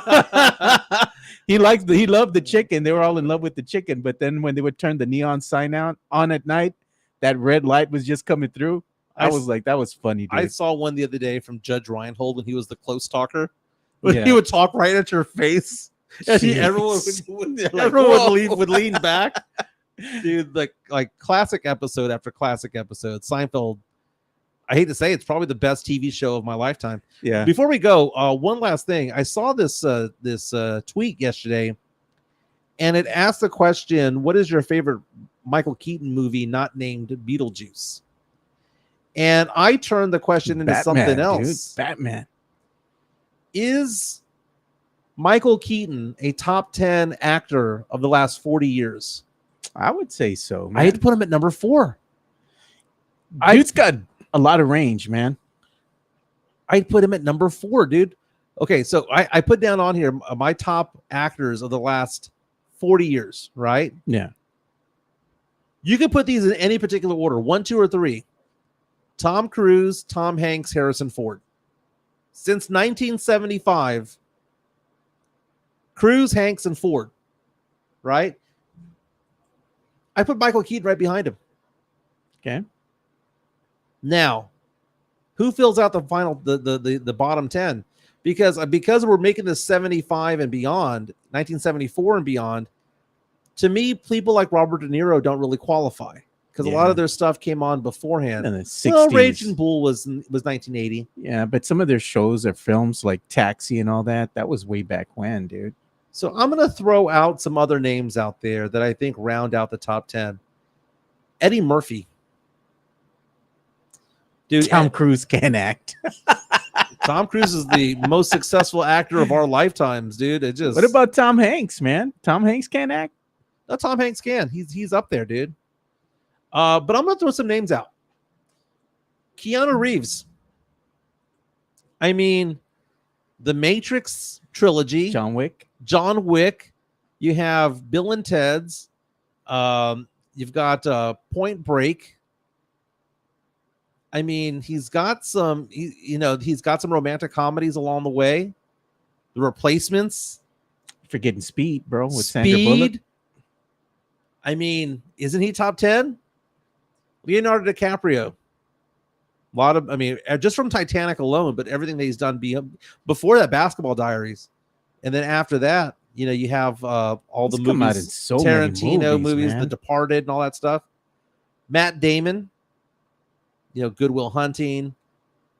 Speaker 3: He loved the chicken. They were all in love with the chicken. But then when they would turn the neon sign on at night, that red light was just coming through. I was like, that was funny, dude.
Speaker 2: I saw one the other day from Judge Reinhold when he was the close talker. When he would talk right at your face. And everyone would lean back. dude, like classic episode after classic episode. Seinfeld, I hate to say it's probably the best TV show of my lifetime.
Speaker 3: Yeah.
Speaker 2: Before we go, one last thing. I saw this tweet yesterday, and it asked the question, what is your favorite Michael Keaton movie not named Beetlejuice? And I turned the question into something else.
Speaker 3: Dude. Batman.
Speaker 2: Is Michael Keaton a top 10 actor of the last 40 years?
Speaker 3: I would say so, man.
Speaker 2: I had to put him at number 4.
Speaker 3: Dude's got a lot of range, man.
Speaker 2: I'd put him at number 4, dude. Okay, so I put down on here my top actors of the last 40 years, right?
Speaker 3: Yeah.
Speaker 2: You can put these in any particular order, 1, 2, or 3. Tom Cruise, Tom Hanks, Harrison Ford. Since 1975, Cruise, Hanks, and Ford, right? I put Michael Keaton right behind him.
Speaker 3: Okay.
Speaker 2: Now, who fills out the final the bottom 10? Because we're making this 75 and beyond, 1974 and beyond. To me, people like Robert De Niro don't really qualify because a lot of their stuff came on beforehand.
Speaker 3: In the 60s.
Speaker 2: Well, Raging Bull was 1980.
Speaker 3: Yeah, but some of their shows or films like Taxi and all that was way back when, dude.
Speaker 2: So I'm going to throw out some other names out there that I think round out the top 10. Eddie Murphy. Dude,
Speaker 3: Tom Cruise can act.
Speaker 2: Tom Cruise is the most successful actor of our lifetimes, dude.
Speaker 3: What about Tom Hanks, man? Tom Hanks can act?
Speaker 2: No, Tom Hanks can. He's up there, dude. But I'm going to throw some names out. Keanu Reeves. I mean, the Matrix trilogy.
Speaker 3: John Wick.
Speaker 2: You have Bill and Ted's. You've got Point Break. I mean, he's got some romantic comedies along the way. The Replacements.
Speaker 3: Forgetting Speed, bro. With Sandra Bullock.
Speaker 2: I mean, isn't he top 10? Leonardo DiCaprio. Just from Titanic alone, but everything that he's done before that, Basketball Diaries. And then after that, you have all the movies,
Speaker 3: out in so
Speaker 2: Tarantino
Speaker 3: many
Speaker 2: movies,
Speaker 3: man.
Speaker 2: The Departed and all that stuff. Matt Damon, Good Will Hunting,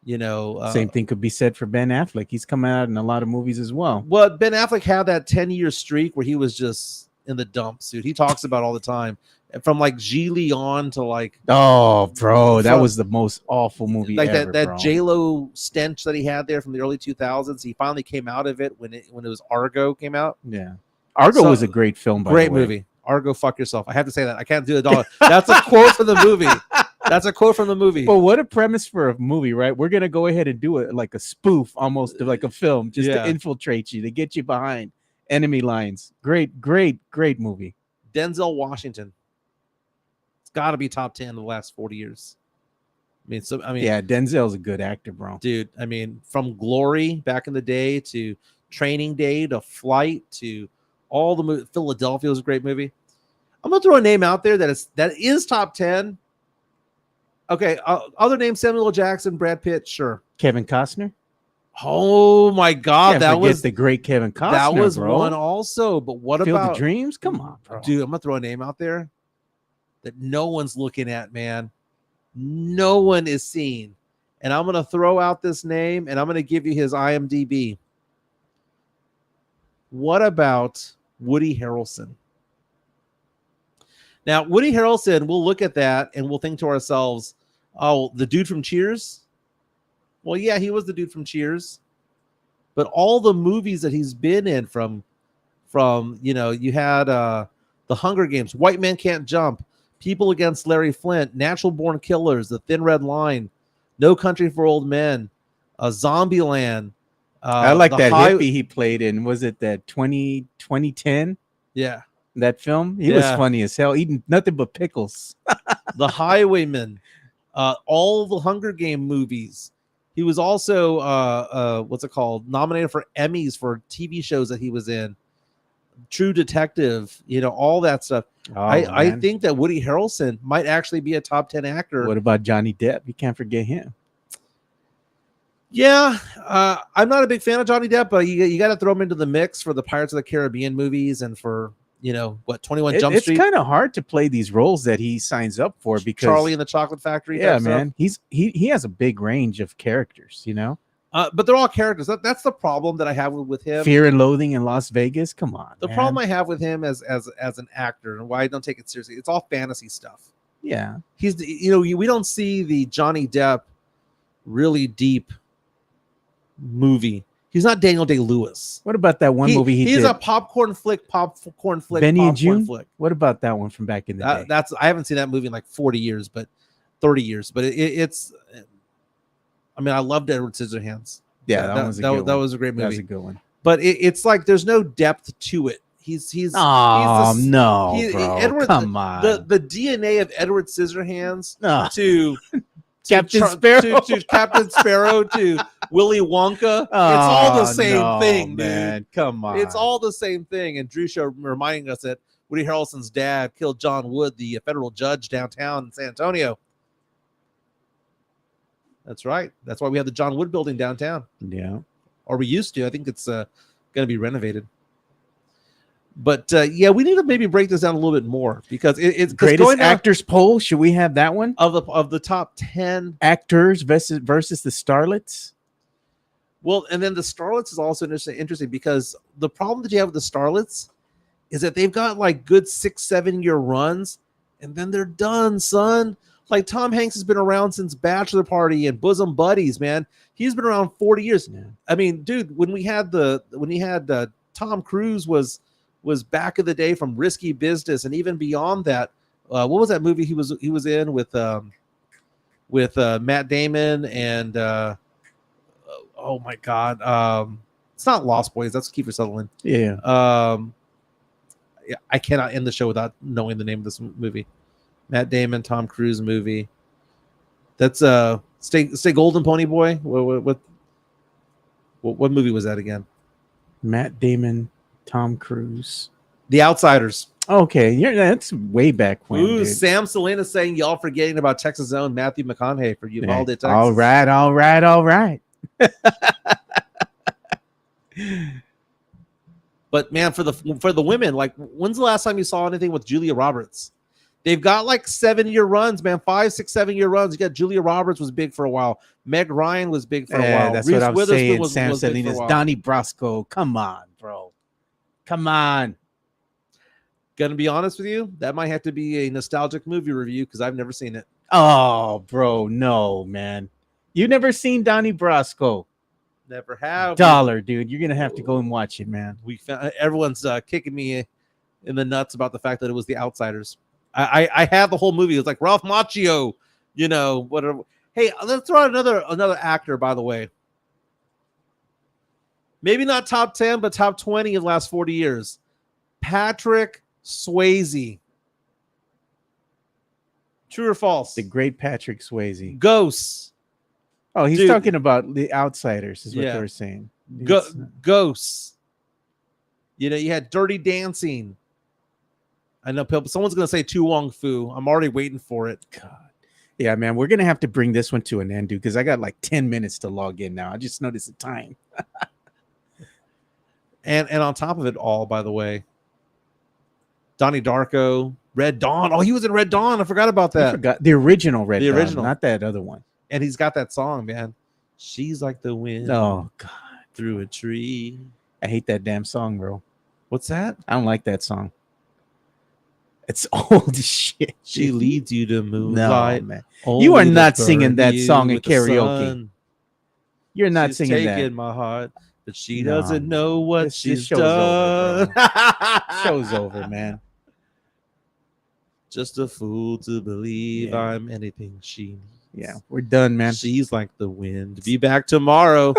Speaker 3: same thing could be said for Ben Affleck. He's come out in a lot of movies as well.
Speaker 2: Well, Ben Affleck had that 10-year streak where he was just in the dumps, dude. He talks about all the time. From like Gigli on to like,
Speaker 3: oh, bro, that was the most awful movie
Speaker 2: like
Speaker 3: ever,
Speaker 2: that
Speaker 3: bro.
Speaker 2: J-Lo stench that he had there from the early 2000s. He finally came out of it when it was Argo came out.
Speaker 3: Yeah, Argo was a great film.
Speaker 2: Great movie. Argo, fuck yourself. I have to say that. I can't do it all. That's a quote from the movie. That's a quote from the movie.
Speaker 3: But what a premise for a movie, right? We're gonna go ahead and do it like a spoof, almost like a film, just to infiltrate you, to get you behind enemy lines. Great movie.
Speaker 2: Denzel Washington. It's got to be top 10 in the last 40 years. Yeah,
Speaker 3: Denzel's a good actor, bro.
Speaker 2: Dude, from Glory back in the day to Training Day to Flight to all the movies. Philadelphia was a great movie. I'm gonna throw a name out there that is top 10. Okay, other names: Samuel L. Jackson, Brad Pitt, sure.
Speaker 3: Kevin Costner.
Speaker 2: Oh my God, that was
Speaker 3: the great Kevin Costner.
Speaker 2: That was
Speaker 3: bro.
Speaker 2: one also. But what
Speaker 3: Field
Speaker 2: about
Speaker 3: of Dreams? Come on, bro.
Speaker 2: Dude, I'm gonna throw a name out there that no one's looking at, man. No one is seeing, and I'm gonna throw out this name, and I'm gonna give you his IMDb. What about Woody Harrelson? Now, Woody Harrelson, we'll look at that and we'll think to ourselves, oh, the dude from Cheers? Well, yeah, he was the dude from Cheers. But all the movies that he's been in from you had The Hunger Games, White Men Can't Jump, People Against Larry Flint, Natural Born Killers, The Thin Red Line, No Country for Old Men, Zombieland.
Speaker 3: I like that hippie he played in. Was it that 2010?
Speaker 2: Yeah.
Speaker 3: That film? He was funny as hell, eating nothing but pickles.
Speaker 2: The Highwayman, all the Hunger Game movies. He was also nominated for Emmys for TV shows that he was in. True Detective, all that stuff. I think that Woody Harrelson might actually be a top 10 actor.
Speaker 3: What about Johnny Depp? You can't forget him.
Speaker 2: Yeah, I'm not a big fan of Johnny Depp, but you got to throw him into the mix for the Pirates of the Caribbean movies and for what 21 Jump
Speaker 3: It's
Speaker 2: Street.
Speaker 3: kind of hard to play these roles that he signs up for because
Speaker 2: Charlie and the Chocolate Factory.
Speaker 3: Yeah,
Speaker 2: type
Speaker 3: man.
Speaker 2: stuff.
Speaker 3: He has a big range of characters,
Speaker 2: But they're all characters. That's the problem that I have with him.
Speaker 3: Fear and Loathing in Las Vegas. Come on.
Speaker 2: The
Speaker 3: man.
Speaker 2: problem I have with him as an actor and why I don't take it seriously, it's all fantasy stuff.
Speaker 3: Yeah.
Speaker 2: He's we don't see the Johnny Depp really deep movie. He's not Daniel Day-Lewis.
Speaker 3: What about that one movie he did?
Speaker 2: He's a popcorn flick,
Speaker 3: Benny and June?
Speaker 2: flick.
Speaker 3: What about that one from back in the day?
Speaker 2: I haven't seen that movie in like 40 years, but 30 years. But it's I mean, I loved Edward Scissorhands.
Speaker 3: Yeah, that
Speaker 2: was a great movie.
Speaker 3: That was a good one.
Speaker 2: But it's like there's no depth to it.
Speaker 3: Come on.
Speaker 2: The DNA of Edward Scissorhands to
Speaker 3: Captain Sparrow
Speaker 2: to Captain Sparrow to Willy Wonka. It's all the same thing,
Speaker 3: man.
Speaker 2: dude.
Speaker 3: Come on.
Speaker 2: It's all the same thing. And Drew Show reminding us that Woody Harrelson's dad killed John Wood, the federal judge downtown in San Antonio. That's right. That's why we have the John Wood building downtown.
Speaker 3: Yeah.
Speaker 2: Or we used to. I think it's going to be renovated. But we need to maybe break this down a little bit more because it's
Speaker 3: greatest actors poll. Should we have that one
Speaker 2: of the top 10
Speaker 3: actors versus the starlets?
Speaker 2: Well, and then the starlets is also interesting because the problem that you have with the starlets is that they've got like good 6-7 year runs and then they're done, son. Like Tom Hanks has been around since Bachelor Party and Bosom Buddies, man. He's been around 40 years.
Speaker 3: Yeah.
Speaker 2: I mean, dude, when he had Tom Cruise was back in the day from Risky Business, and even beyond that, what was that movie he was in with Matt Damon and oh my God, it's not Lost Boys, that's Kiefer Sutherland.
Speaker 3: Yeah.
Speaker 2: I cannot end the show without knowing the name of this movie. Matt Damon, Tom Cruise movie. That's Stay Golden, Pony Boy. What movie was that again?
Speaker 3: Matt Damon, Tom Cruise,
Speaker 2: The Outsiders.
Speaker 3: Okay, that's way back when.
Speaker 2: Ooh,
Speaker 3: dude.
Speaker 2: Sam Salinas saying y'all forgetting about Texas own Matthew McConaughey for Uvalde, Texas.
Speaker 3: All right.
Speaker 2: But man, for the women, like, when's the last time you saw anything with Julia Roberts? They've got like 7-year runs, man. 5, 6, 7-year runs. You got Julia Roberts was big for a while. Meg Ryan was big for a while.
Speaker 3: That's
Speaker 2: Reese
Speaker 3: what I'm
Speaker 2: Witherspoon
Speaker 3: saying.
Speaker 2: was
Speaker 3: Sam
Speaker 2: big for a
Speaker 3: Salinas,
Speaker 2: while.
Speaker 3: Donnie Brasco. Come on, bro. Come on.
Speaker 2: Gonna be honest with you, that might have to be a nostalgic movie review because I've never seen it.
Speaker 3: Oh, bro, no, man. You never seen Donnie Brasco?
Speaker 2: Never have.
Speaker 3: Dude. You're gonna have to go and watch it, man.
Speaker 2: We found, everyone's kicking me in the nuts about the fact that it was The Outsiders. I had the whole movie. It was like Ralph Macchio, whatever. Hey, let's throw out another actor, by the way. Maybe not top 10, but top 20 in the last 40 years. Patrick Swayze. True or false?
Speaker 3: The great Patrick Swayze.
Speaker 2: Ghosts.
Speaker 3: Oh, he's
Speaker 2: Dude.
Speaker 3: talking about The Outsiders, is what
Speaker 2: Yeah.
Speaker 3: they were saying.
Speaker 2: Ghosts. You had Dirty Dancing. I know someone's going to say Tu Wong Fu. I'm already waiting for it.
Speaker 3: God. Yeah, man, we're going to have to bring this one to an end, dude, because I got like 10 minutes to log in now. I just noticed the time.
Speaker 2: And on top of it all, by the way, Donnie Darko, Red Dawn. Oh, he was in Red Dawn. I forgot about that.
Speaker 3: I forgot. The original Red Dawn,
Speaker 2: original.
Speaker 3: not that other one.
Speaker 2: And he's got that song, man. She's like the wind
Speaker 3: Oh, God.
Speaker 2: through a tree.
Speaker 3: I hate that damn song, bro.
Speaker 2: What's that?
Speaker 3: I don't like that song. It's old as shit.
Speaker 2: She
Speaker 3: dude.
Speaker 2: leads you to moonlight.
Speaker 3: No, man. You are not singing that song in karaoke.
Speaker 2: Sun.
Speaker 3: You're not
Speaker 2: She's
Speaker 3: singing
Speaker 2: taking
Speaker 3: that.
Speaker 2: my heart, but she
Speaker 3: No,
Speaker 2: doesn't know what
Speaker 3: this
Speaker 2: she's
Speaker 3: show's
Speaker 2: done.
Speaker 3: over, Show's over, man.
Speaker 2: Just a fool to believe
Speaker 3: Yeah.
Speaker 2: I'm anything she needs.
Speaker 3: Yeah, we're done, man.
Speaker 2: She's like the wind. Be back tomorrow.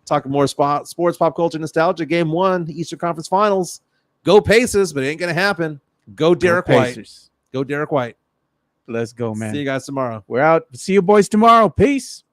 Speaker 2: Talking more sports, pop culture, nostalgia. Game 1, Eastern Conference Finals. Go Pacers, but it ain't going to happen. Go Derek White.
Speaker 3: Pacers.
Speaker 2: Go Derek White.
Speaker 3: Let's go, man.
Speaker 2: See you guys tomorrow.
Speaker 3: We're out. See you boys tomorrow. Peace.